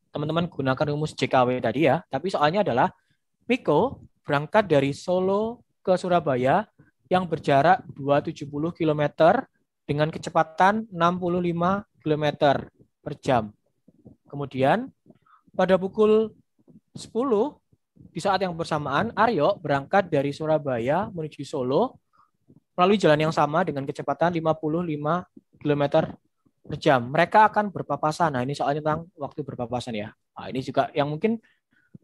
Teman-teman gunakan rumus JKW tadi ya. Tapi soalnya adalah Miko berangkat dari Solo ke Surabaya yang berjarak 270 km dengan kecepatan 65 km per jam. Kemudian pada pukul 10 di saat yang bersamaan Aryo berangkat dari Surabaya menuju Solo melalui jalan yang sama dengan kecepatan 55 km per jam. Mereka akan berpapasan. Nah, ini soalnya tentang waktu berpapasan ya. Nah, ini juga yang mungkin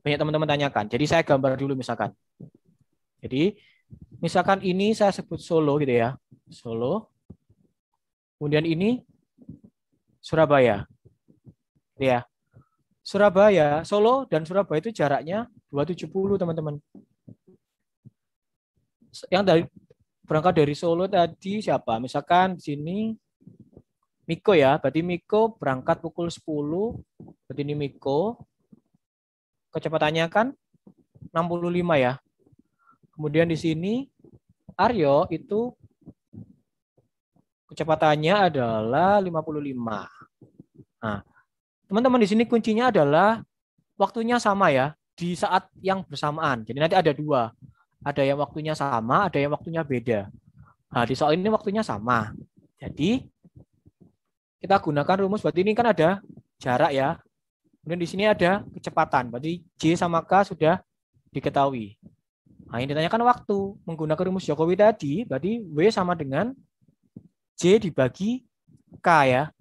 banyak teman-teman tanyakan. Jadi saya gambar dulu misalkan. Jadi misalkan ini saya sebut Solo gitu ya. Solo. Kemudian ini Surabaya. Gitu ya. Surabaya, Solo dan Surabaya itu jaraknya 270 teman-teman. Yang dari berangkat dari Solo tadi siapa? Misalkan di sini Miko ya, berarti Miko berangkat pukul 10, berarti ini Miko. Kecepatannya kan 65 ya. Kemudian di sini Aryo itu kecepatannya adalah 55. Nah, teman-teman di sini kuncinya adalah waktunya sama ya, di saat yang bersamaan. Jadi nanti ada dua. Ada yang waktunya sama, ada yang waktunya beda. Nah, di soal ini waktunya sama. Jadi kita gunakan rumus, berarti ini kan ada jarak ya. Kemudian di sini ada kecepatan, berarti J sama K sudah diketahui. Nah, yang ditanyakan waktu. Menggunakan rumus Jokowi tadi, berarti W sama dengan J dibagi K ya.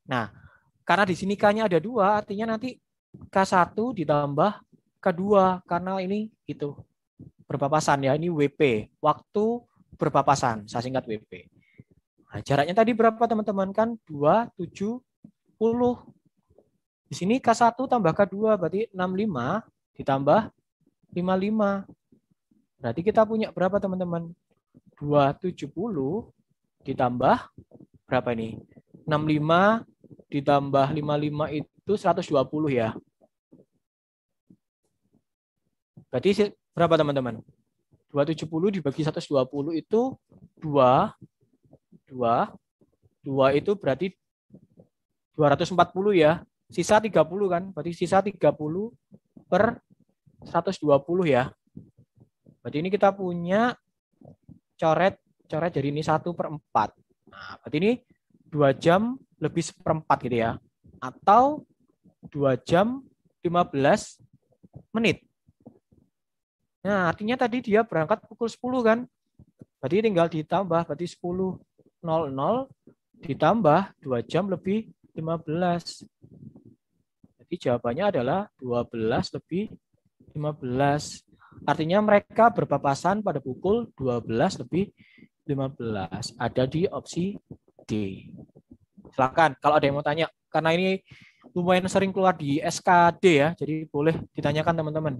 Nah, karena di sini K-nya ada dua, artinya nanti K1 ditambah K2, karena ini itu berpapasan ya, ini WP, waktu berpapasan, saya singkat WP. Nah, jaraknya tadi berapa teman-teman? Kan 270. Di sini K1 tambah K2 berarti 65 ditambah 55. Berarti kita punya berapa teman-teman? 270 ditambah berapa ini? 65 ditambah 55 itu 120 ya. Berarti berapa teman-teman? 270 dibagi 120 itu 2. 2 itu berarti 240 ya. Sisa 30 kan? Berarti sisa 30 per 120 ya. Berarti ini kita punya coret jadi ini 1/4. Nah, berarti ini 2 jam lebih seperempat gitu ya. Atau 2 jam 15 menit. Nah, artinya tadi dia berangkat pukul 10 kan? Berarti tinggal ditambah, berarti 10.00 ditambah 2 jam lebih 15. Jadi jawabannya adalah 12 lebih 15. Artinya mereka berpapasan pada pukul 12 lebih 15. Ada di opsi D. Silakan kalau ada yang mau tanya. Karena ini lumayan sering keluar di SKD ya, jadi boleh ditanyakan teman-teman.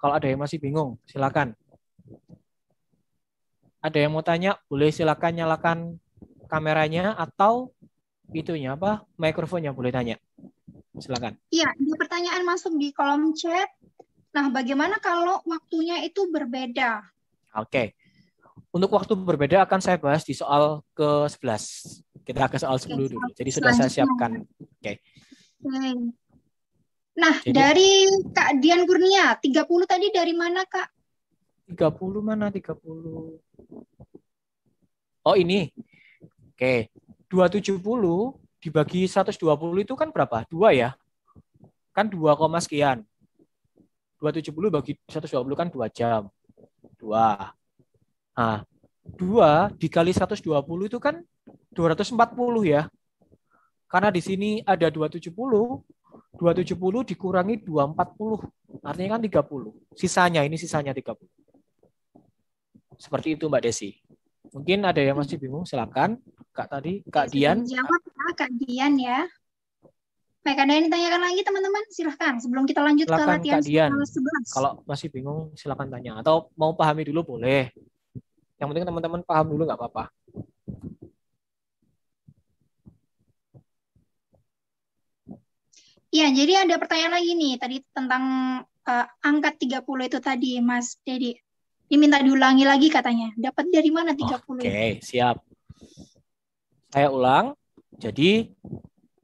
Kalau ada yang masih bingung, silakan. Ada yang mau tanya? Boleh silakan nyalakan kameranya atau itunya apa? Mikrofonnya boleh tanya. Silakan. Iya, ada pertanyaan masuk di kolom chat. Nah, bagaimana kalau waktunya itu berbeda? Oke. Untuk waktu berbeda akan saya bahas di soal ke-11. Kita ke soal Oke, 10 dulu. Jadi sudah saya selanjutnya. siapkan. Oke. Oke. Nah, Jadi dari Kak Dian Kurnia, 30 tadi dari mana, Kak? 30 mana 30? Oh, ini. Oke. 270 dibagi 120 itu kan berapa? 2 ya? Kan 2, sekian. 270 bagi 120 kan 2 jam. 2. Nah, 2 dikali 120 itu kan 240 ya. Karena di sini ada 270 dikurangi 240. Artinya kan 30. Ini sisanya 30. Seperti itu Mbak Desi. Mungkin ada yang masih bingung, silakan. Kak Sudah Dian. dijawab, Kak Dian ya. Baik, ada yang ditanyakan lagi teman-teman? Silahkan sebelum kita lanjut ke Silakan latihan Kak Dian. 11. Kalau masih bingung, silakan tanya. Atau mau pahami dulu boleh. Yang penting teman-teman paham dulu nggak apa-apa. Iya, jadi ada pertanyaan lagi nih tadi tentang angka 30 itu tadi, Mas Dedi. Diminta diulangi lagi katanya. Dapat dari mana 30 itu? Oke, siap. Saya ulang. Jadi,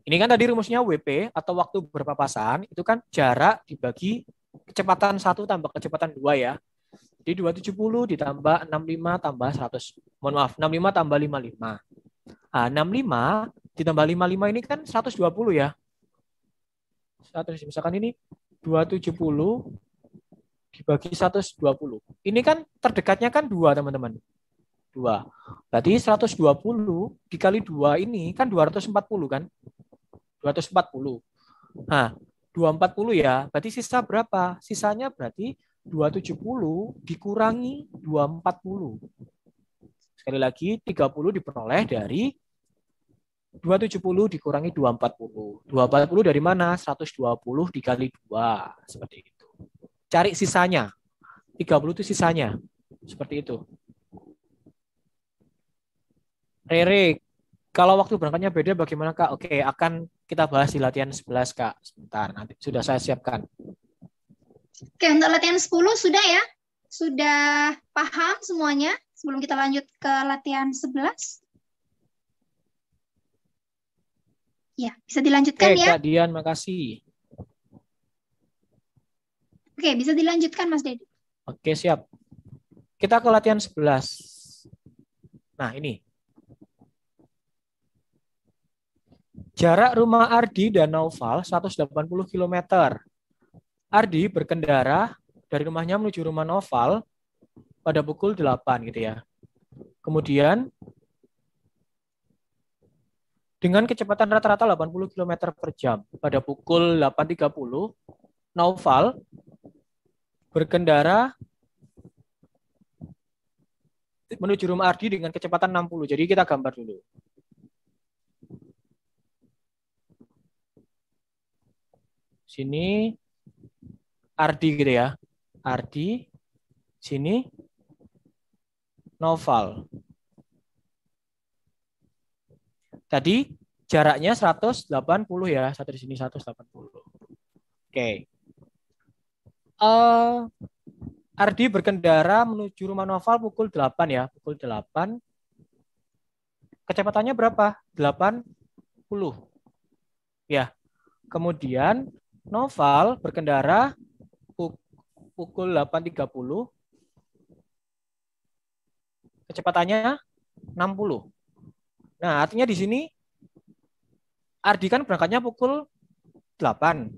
ini kan tadi rumusnya WP atau waktu berpapasan, itu kan jarak dibagi kecepatan 1 tambah kecepatan 2 ya. Jadi 270 ditambah 65 tambah 100. Mohon maaf, 65 tambah 55. Nah, 65 ditambah 55 ini kan 120 ya. 100, misalkan ini 270 dibagi 120. Ini kan terdekatnya kan 2, teman-teman. 2. Berarti 120 dikali 2 ini kan 240 kan? 240. Nah, 240 ya, berarti sisa berapa? Sisanya berarti 270 dikurangi 240. Sekali lagi, 30 diperoleh dari 270 dikurangi 240. 240 dari mana? 120 dikali 2. Seperti itu. Cari sisanya. 30 itu sisanya. Seperti itu. Rere, kalau waktu berangkatnya beda bagaimana Kak? Oke, akan kita bahas di latihan 11 Kak. Sebentar, nanti sudah saya siapkan. Oke, untuk latihan 10 sudah ya? Sudah paham semuanya sebelum kita lanjut ke latihan 11? Ya, bisa dilanjutkan Oke, ya? Kak Dian, makasih. Oke, bisa dilanjutkan Mas Dedi. Oke, siap. Kita ke latihan 11. Nah, ini. Jarak rumah Ardi dan Naufal 180 km. Ardi berkendara dari rumahnya menuju rumah Naufal pada pukul 8 gitu ya. Kemudian dengan kecepatan rata-rata 80 km per jam pada pukul 8.30, Naufal berkendara menuju rumah Ardi dengan kecepatan 60. Jadi kita gambar dulu. Sini Ardi gitu ya. Ardi, sini Naufal. Tadi jaraknya 180 ya. Satu di sini 180. Oke. Ardi berkendara menuju rumah Naufal pukul 8 ya. Pukul 8. Kecepatannya berapa? 80. Ya. Kemudian Naufal berkendara pukul 8.30. Kecepatannya 60. Nah, artinya di sini Ardi kan berangkatnya pukul 8.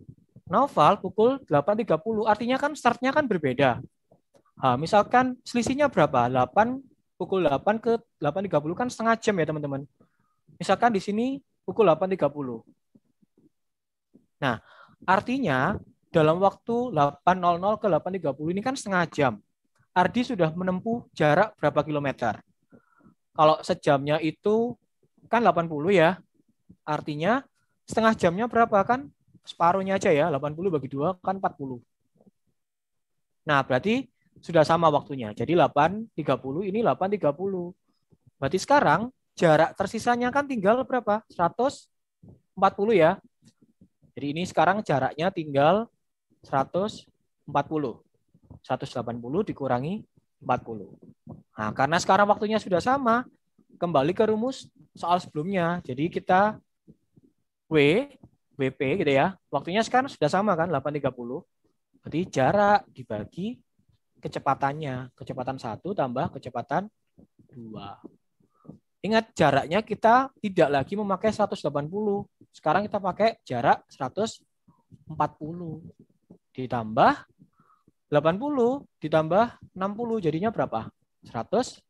Naufal pukul 8.30. Artinya kan startnya kan berbeda. Nah, misalkan selisihnya berapa? 8 pukul 8 ke 8.30 kan setengah jam ya, teman-teman. Misalkan di sini pukul 8.30. Nah, artinya dalam waktu 8.00 ke 8.30 ini kan setengah jam. Ardi sudah menempuh jarak berapa kilometer? Kalau sejamnya itu kan 80 ya. Artinya setengah jamnya berapa kan? Separuhnya aja ya, 80 bagi 2 kan 40. Nah, berarti sudah sama waktunya. Jadi 8.30 ini 8.30. Berarti sekarang jarak tersisanya kan tinggal berapa? 140 ya. Jadi ini sekarang jaraknya tinggal 140. 180 dikurangi 40. Nah, karena sekarang waktunya sudah sama, kembali ke rumus soal sebelumnya. Jadi kita WP gitu ya. Waktunya sekarang sudah sama kan 8.30. Berarti jarak dibagi kecepatannya. Kecepatan 1 tambah kecepatan 2. Ingat jaraknya kita tidak lagi memakai 180. Sekarang kita pakai jarak 140. Ditambah 80 ditambah 60 jadinya berapa? 140.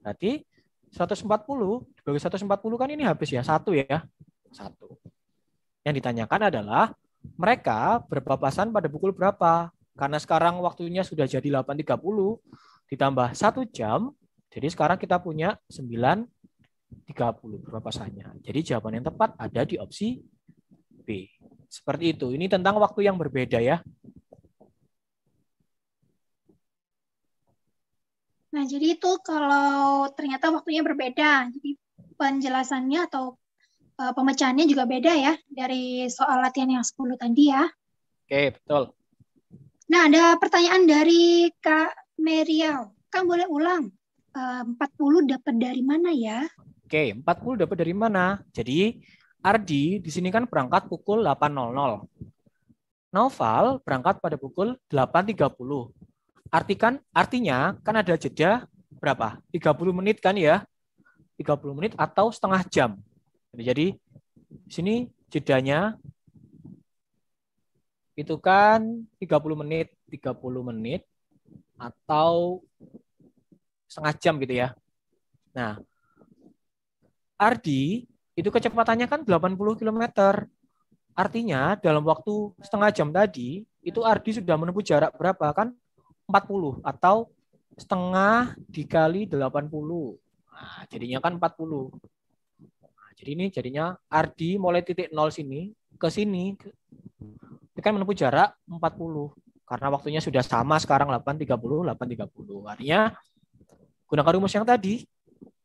Berarti 140 dibagi 140 kan ini habis ya, 1 ya. 1. Yang ditanyakan adalah mereka berpapasan pada pukul berapa? Karena sekarang waktunya sudah jadi 8.30 ditambah 1 jam, jadi sekarang kita punya 9.30 berpapasannya. Jadi jawaban yang tepat ada di opsi B. Seperti itu. Ini tentang waktu yang berbeda ya. Nah, jadi itu kalau ternyata waktunya berbeda, jadi penjelasannya atau pemecahannya juga beda ya dari soal latihan yang 10 tadi ya. Oke, betul. Nah, ada pertanyaan dari Kak Merial. Kak boleh ulang? 40 dapat dari mana ya? Oke, 40 dapat dari mana? Jadi Ardi di sini kan berangkat pukul 8.00. Noval berangkat pada pukul 8.30. Artinya kan ada jeda berapa? 30 menit kan ya? 30 menit atau setengah jam. Jadi di sini jedanya itu kan 30 menit atau setengah jam gitu ya. Nah, Ardi itu kecepatannya kan 80 km. Artinya dalam waktu setengah jam tadi itu Ardi sudah menempuh jarak berapa kan? 40 atau setengah dikali 80. Nah, jadinya kan 40. Nah, jadi ini jadinya Ardi mulai titik 0 sini ke sini itu kan menempuh jarak 40 karena waktunya sudah sama sekarang 8.30. Artinya gunakan rumus yang tadi.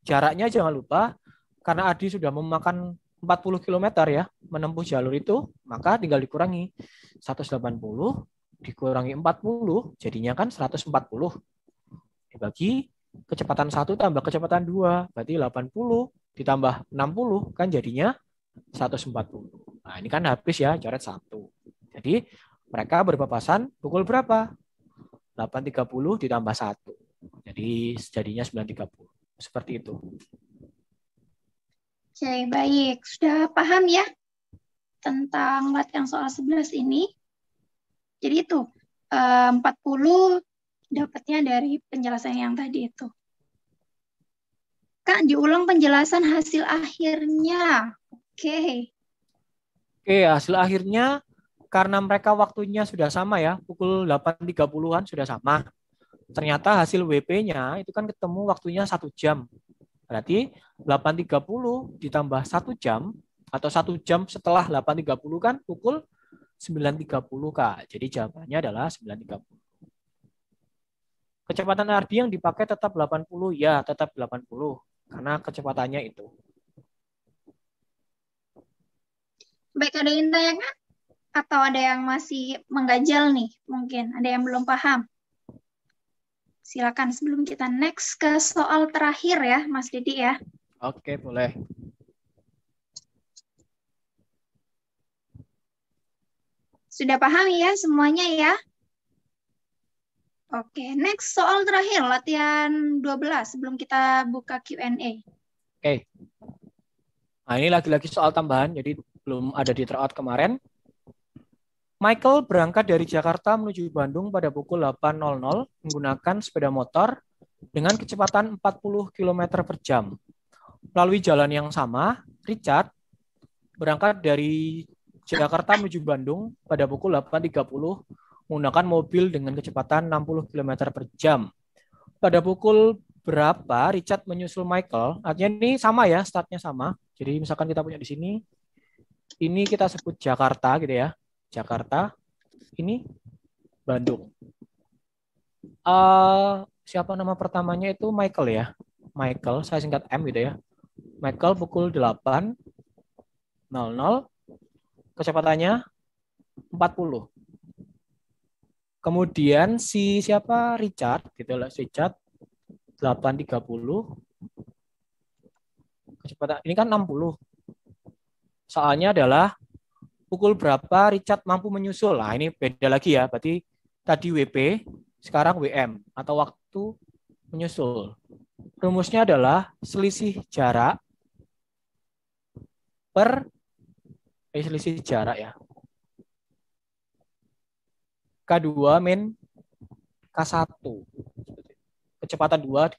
Jaraknya jangan lupa karena Ardi sudah memakan 40 km ya menempuh jalur itu, maka tinggal dikurangi 180 dikurangi 40 jadinya kan 140 dibagi kecepatan 1 tambah kecepatan 2 berarti 80 ditambah 60 kan jadinya 140. Nah, ini kan habis ya coret 1. Jadi mereka berpapasan pukul berapa? 8.30 ditambah 1. Jadi jadinya 9.30. Seperti itu. Oke, baik. Sudah paham ya tentang latihan soal 11 ini? Jadi itu 40 dapatnya dari penjelasan yang tadi itu. Kak, diulang penjelasan hasil akhirnya. Oke. Oke, hasil akhirnya karena mereka waktunya sudah sama ya, pukul 8.30-an sudah sama. Ternyata hasil WP-nya itu kan ketemu waktunya 1 jam. Berarti 8.30 ditambah 1 jam atau 1 jam setelah 8.30 kan pukul 9.30 Kak. Jadi jawabannya adalah 9.30. Kecepatan Ardi yang dipakai tetap 80 ya, tetap 80 karena kecepatannya itu. Baik, ada yang tanyakan atau ada yang masih mengganjal nih? Mungkin ada yang belum paham. Silakan sebelum kita next ke soal terakhir ya, Mas Didi ya. Oke, boleh. Sudah paham ya semuanya ya? Oke, next soal terakhir, latihan 12 sebelum kita buka Q&A. Oke. Nah, ini lagi-lagi soal tambahan, jadi belum ada di tryout kemarin. Michael berangkat dari Jakarta menuju Bandung pada pukul 8.00 menggunakan sepeda motor dengan kecepatan 40 km per jam. Melalui jalan yang sama, Richard berangkat dari Jakarta menuju Bandung pada pukul 8.30 menggunakan mobil dengan kecepatan 60 km per jam. Pada pukul berapa Richard menyusul Michael? Artinya ini sama ya, startnya sama. Jadi misalkan kita punya di sini, ini kita sebut Jakarta gitu ya. Jakarta, ini Bandung. Siapa nama pertamanya itu Michael ya. Michael, saya singkat M gitu ya. Michael pukul 8.00, kecepatannya 40. Kemudian si siapa Richard gitu lah, Richard 8.30, kecepatan ini kan 60. Soalnya adalah pukul berapa Richard mampu menyusul. Nah, ini beda lagi ya. Berarti tadi WP, sekarang WM atau waktu menyusul. Rumusnya adalah selisih jarak per selisih jarak ya. K2 min K1. Kecepatan 2.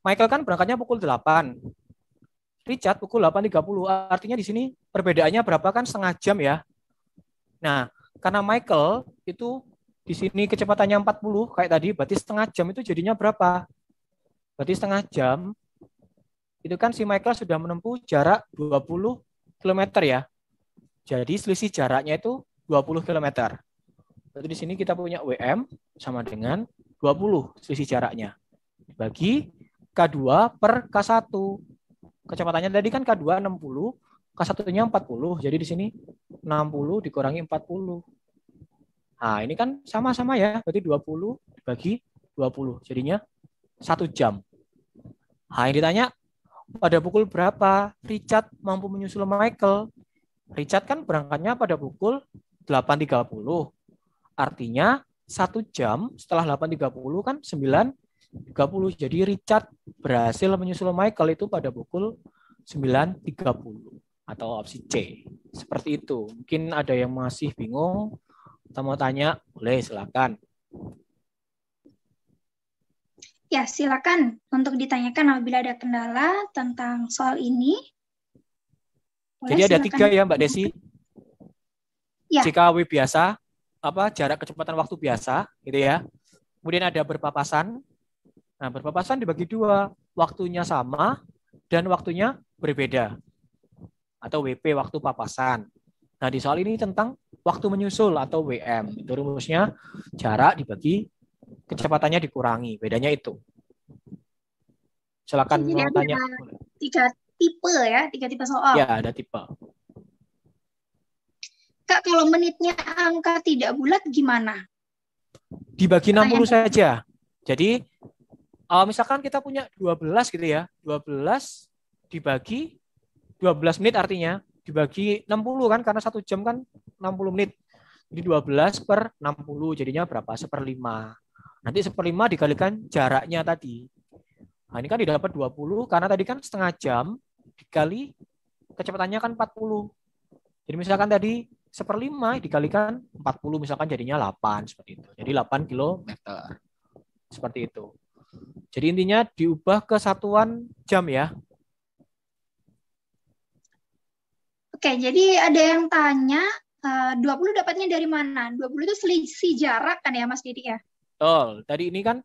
Michael kan berangkatnya pukul 8. Richard pukul 8.30. Artinya di sini perbedaannya berapa kan, setengah jam ya. Nah, karena Michael itu di sini kecepatannya 40 kayak tadi, berarti setengah jam itu jadinya berapa? Berarti setengah jam itu kan si Michael sudah menempuh jarak 20 km ya. Jadi selisih jaraknya itu 20 km. Berarti di sini kita punya WM sama dengan 20 selisih jaraknya. Bagi K2 per K1. Kecepatannya tadi kan K2 60, K1-nya 40. Jadi di sini 60 dikurangi 40. Nah, ini kan sama-sama ya. Berarti 20 dibagi 20. Jadinya 1 jam. Nah, yang ditanya, pada pukul berapa Richard mampu menyusul Michael? Richard kan berangkatnya pada pukul 8.30. Artinya 1 jam setelah 8.30 kan 9.30. Jadi Richard berhasil menyusul Michael itu pada pukul 9.30 atau opsi C. Seperti itu. Mungkin ada yang masih bingung atau mau tanya, boleh silakan. Ya, silakan untuk ditanyakan apabila ada kendala tentang soal ini. Boleh, jadi ada silakan. 3 ya Mbak Desi. Ya. JKW biasa, jarak kecepatan waktu biasa, gitu ya. Kemudian ada berpapasan. Nah, berpapasan dibagi 2, waktunya sama dan waktunya berbeda. Atau WP, waktu papasan. Nah, di soal ini tentang waktu menyusul atau WM. Itu rumusnya jarak dibagi kecepatannya dikurangi. Bedanya itu. Silakan Jadi mau tanya. 3 tipe ya, 3 tipe soal. Ya, ada tipe. Kak, kalau menitnya angka tidak bulat gimana? Dibagi 60 saja. Jadi, misalkan kita punya 12 gitu ya. 12 dibagi 12 menit artinya. Dibagi 60 kan, karena 1 jam kan 60 menit. Jadi 12 per 60 jadinya berapa? 1/5. Nanti 1/5 dikalikan jaraknya tadi. Nah, ini kan didapat 20 karena tadi kan setengah jam dikali kecepatannya kan 40. Jadi misalkan tadi 1/5 dikalikan 40 misalkan jadinya 8 seperti itu. Jadi 8 kilometer. Seperti itu. Jadi intinya diubah ke satuan jam ya. Oke, jadi ada yang tanya 20 dapatnya dari mana? 20 itu selisih jarak kan ya Mas Didi ya? Betul. Tadi ini kan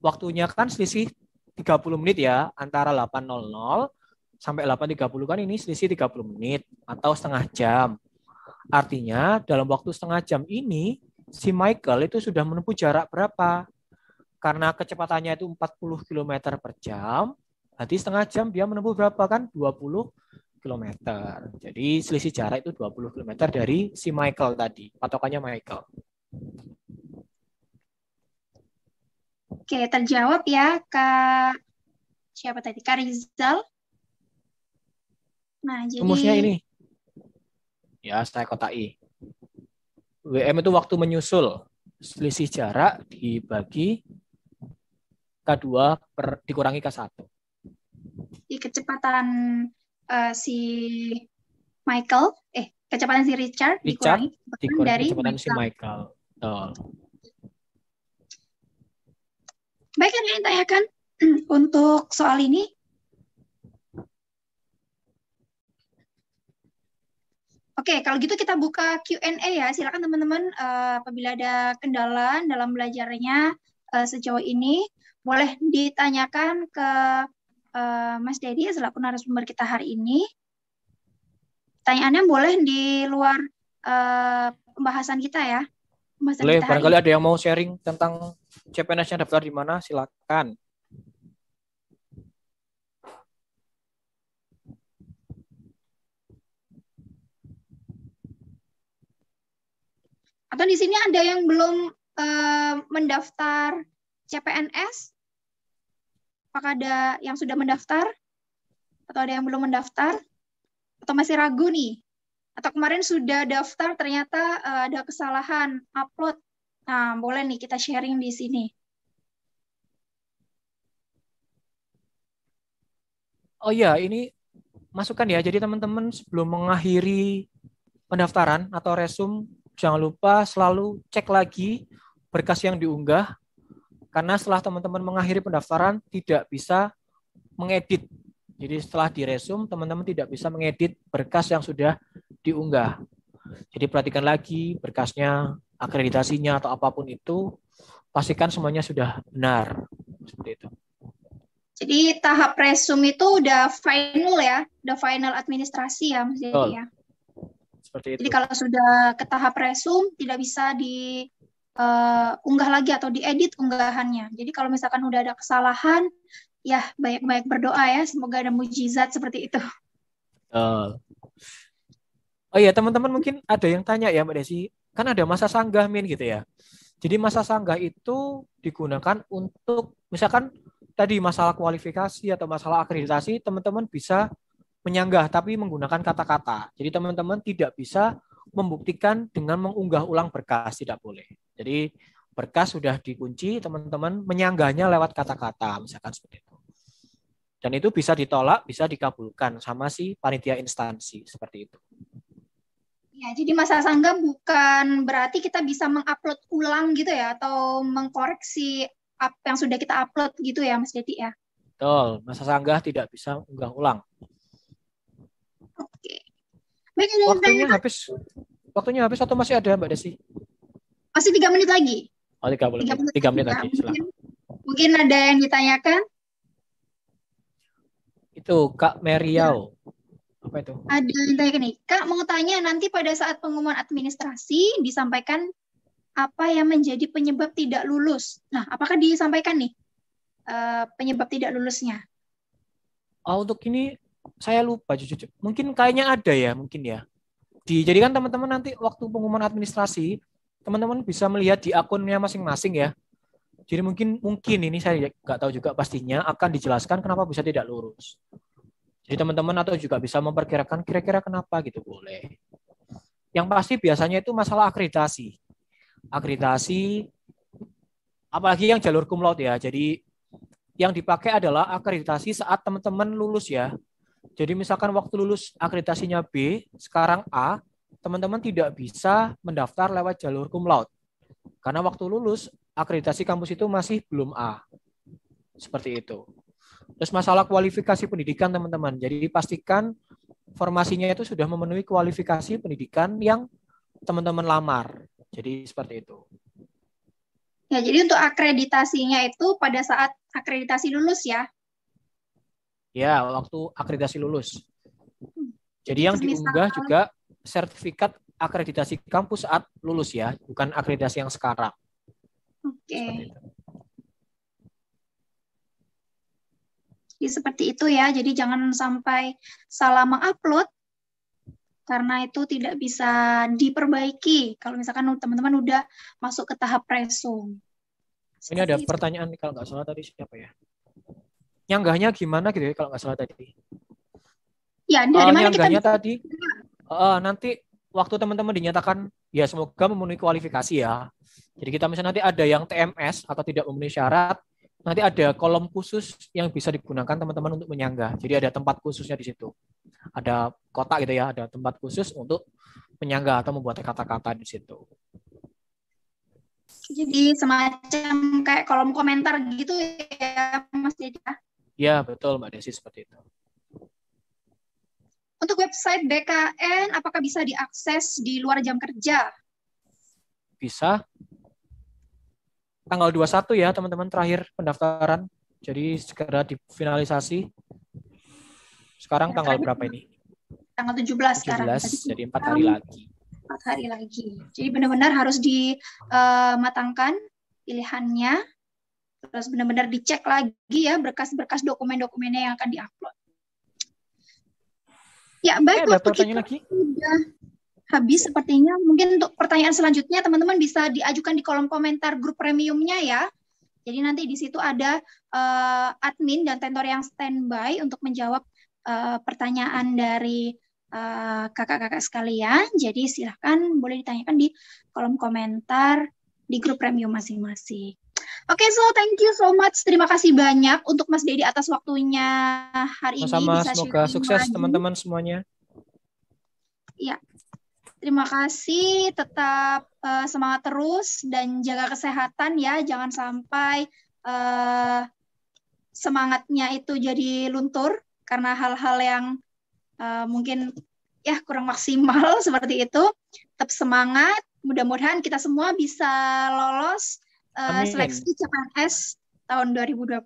waktunya kan selisih 30 menit ya, antara 8.00 sampai 8.30 kan ini selisih 30 menit atau setengah jam. Artinya dalam waktu setengah jam ini si Michael itu sudah menempuh jarak berapa? Karena kecepatannya itu 40 km per jam, berarti setengah jam dia menempuh berapa kan? 20 km. Jadi selisih jarak itu 20 km dari si Michael tadi, patokannya Michael. Oke, terjawab ya Kak. Siapa tadi? Kak Rizal. Nah, jadi rumusnya ini. Ya, saya kotai. WM itu waktu menyusul. Selisih jarak dibagi K2 dikurangi K1. di kecepatan si Michael, kecepatan si Richard dikurangi dari kecepatan si Michael. Betul. Baik, ada yang ditanyakan untuk soal ini? Oke, kalau gitu kita buka Q&A ya. Silakan teman-teman apabila ada kendala dalam belajarnya sejauh ini, boleh ditanyakan ke Mas Dedi selaku narasumber kita hari ini. Pertanyaannya boleh di luar pembahasan kita ya. Pembahasan Boleh, kita hari barangkali ini. ada yang mau sharing tentang CPNS-nya daftar di mana, silakan. Atau di sini ada yang belum mendaftar CPNS? Apakah ada yang sudah mendaftar? Atau ada yang belum mendaftar? Atau masih ragu nih? Atau kemarin sudah daftar ternyata ada kesalahan upload. Nah, boleh nih kita sharing di sini. Oh iya, ini masukan ya. Jadi teman-teman sebelum mengakhiri pendaftaran atau resume, jangan lupa selalu cek lagi berkas yang diunggah. Karena setelah teman-teman mengakhiri pendaftaran, tidak bisa mengedit. Jadi setelah di resume, teman-teman tidak bisa mengedit berkas yang sudah diunggah. Jadi perhatikan lagi berkasnya, akreditasinya atau apapun itu, pastikan semuanya sudah benar. Seperti itu. Jadi tahap resume itu udah final ya, udah final administrasi ya Mas Dedi ya. Seperti itu. Jadi kalau sudah ke tahap resume tidak bisa diunggah lagi atau diedit unggahannya. Jadi kalau misalkan udah ada kesalahan, ya baik-baik berdoa ya, semoga ada mujizat seperti itu. Oh iya, teman-teman mungkin ada yang tanya ya Mbak Desi, kan ada masa sanggah min gitu ya. Jadi masa sanggah itu digunakan untuk misalkan tadi masalah kualifikasi atau masalah akreditasi, teman-teman bisa menyanggah tapi menggunakan kata-kata. Jadi teman-teman tidak bisa membuktikan dengan mengunggah ulang berkas, tidak boleh. Jadi berkas sudah dikunci, teman-teman menyanggahnya lewat kata-kata, misalkan seperti itu. Dan itu bisa ditolak, bisa dikabulkan sama si panitia instansi, seperti itu. Ya, jadi masa sanggah bukan berarti kita bisa mengupload ulang gitu ya, atau mengkoreksi apa yang sudah kita upload gitu ya, Mas Dedi ya. Betul, masa sanggah tidak bisa unggah ulang. Oke. Baik, ada yang Waktunya ditanyakan? habis. Waktunya habis atau masih ada Mbak Desi? Masih 3 menit lagi. Oh, 30 3 menit. menit 3 lagi menit ya. lagi, silakan. Mungkin ada yang ditanyakan? Itu Kak Ya. Meriau. Apa itu? Ada yang ditanyakan nih. Kak, mau tanya nanti pada saat pengumuman administrasi disampaikan apa yang menjadi penyebab tidak lulus. Nah, apakah disampaikan nih penyebab tidak lulusnya? Oh, untuk ini saya lupa jujur. Mungkin kayaknya ada ya, mungkin ya. Jadi kan teman-teman nanti waktu pengumuman administrasi, teman-teman bisa melihat di akunnya masing-masing ya. Jadi mungkin ini saya nggak tahu juga pastinya akan dijelaskan kenapa bisa tidak lulus. Jadi teman-teman atau juga bisa memperkirakan kira-kira kenapa gitu boleh. Yang pasti biasanya itu masalah akreditasi. Akreditasi apalagi yang jalur cum laude ya. Jadi yang dipakai adalah akreditasi saat teman-teman lulus ya. Jadi misalkan waktu lulus akreditasinya B, sekarang A, teman-teman tidak bisa mendaftar lewat jalur cum laude. Karena waktu lulus akreditasi kampus itu masih belum A. Seperti itu. Terus masalah kualifikasi pendidikan teman-teman. Jadi pastikan formasinya itu sudah memenuhi kualifikasi pendidikan yang teman-teman lamar. Jadi seperti itu. Ya, jadi untuk akreditasinya itu pada saat akreditasi lulus ya. Ya, waktu akreditasi lulus. Jadi yang diunggah misalkan, juga sertifikat akreditasi kampus saat lulus ya, bukan akreditasi yang sekarang. Oke. Jadi seperti itu ya. Jadi jangan sampai salah mengupload karena itu tidak bisa diperbaiki kalau misalkan teman-teman udah masuk ke tahap resume. Ini ada Seperti itu. pertanyaan nih, kalau nggak salah tadi siapa ya? Nyanggahnya gimana gitu ya kalau nggak salah tadi? Ya, dari mana kita Nyanggahnya bisa? tadi nanti waktu teman-teman dinyatakan ya semoga memenuhi kualifikasi ya. Jadi kita misalnya nanti ada yang TMS atau tidak memenuhi syarat, nanti ada kolom khusus yang bisa digunakan teman-teman untuk menyanggah. Jadi ada tempat khususnya di situ. Ada kotak gitu ya, ada tempat khusus untuk menyanggah atau membuat kata-kata di situ. Jadi semacam kayak kolom komentar gitu ya, Mas Dedi. Ya, betul Mbak Desi, seperti itu. Untuk website BKN, apakah bisa diakses di luar jam kerja? Bisa. Tanggal 21 ya teman-teman terakhir pendaftaran. Jadi segera difinalisasi. Sekarang Ya, tanggal berapa ini? Tanggal 17 sekarang. 17, jadi 4 hari lagi. 4 hari lagi. Jadi benar-benar harus dimatangkan pilihannya, terus benar-benar dicek lagi ya berkas-berkas dokumen-dokumennya yang akan diupload. Ya, baik, Ada waktu pertanyaan kita lagi? sudah habis sepertinya. Mungkin untuk pertanyaan selanjutnya teman-teman bisa diajukan di kolom komentar grup premiumnya ya. Jadi nanti di situ ada admin dan tentor yang standby untuk menjawab pertanyaan dari kakak-kakak sekalian. Jadi silahkan boleh ditanyakan di kolom komentar di grup premium masing-masing. Oke, so thank you so much. Terima kasih banyak untuk Mas Dedi atas waktunya hari ini Sama-sama, bisa semoga sharing sukses lagi. teman-teman semuanya. Ya, terima kasih. Tetap semangat terus dan jaga kesehatan ya. Jangan sampai semangatnya itu jadi luntur karena hal-hal yang mungkin ya kurang maksimal seperti itu. Tetap semangat. Mudah-mudahan kita semua bisa lolos Amin. seleksi CPNS tahun 2021.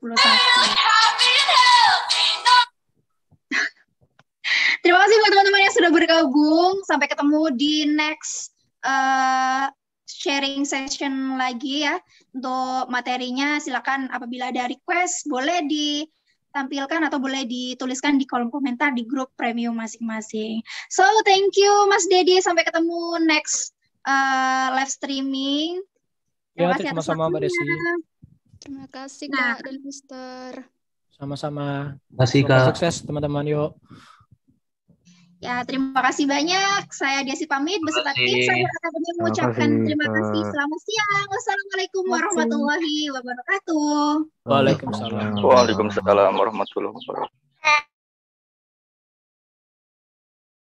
Terima kasih buat teman-teman yang sudah bergabung. Sampai ketemu di next sharing session lagi ya. Untuk materinya silakan apabila ada request boleh ditampilkan atau boleh dituliskan di kolom komentar di grup premium masing-masing. So thank you Mas Dedi. Sampai ketemu next live streaming. Ya, Terima kasih atas sama-sama Mbak Desi. waktunya. Terima kasih Nah. Kak dan Mister. Sama-sama. Terima kasih, Semoga Kak. sukses teman-teman, yuk. Ya, terima kasih banyak. Saya Desi pamit beserta tim Cyber Academy mengucapkan terima kasih. Selamat siang. Wassalamualaikum warahmatullahi wabarakatuh. Waalaikumsalam. Waalaikumsalam warahmatullahi wabarakatuh.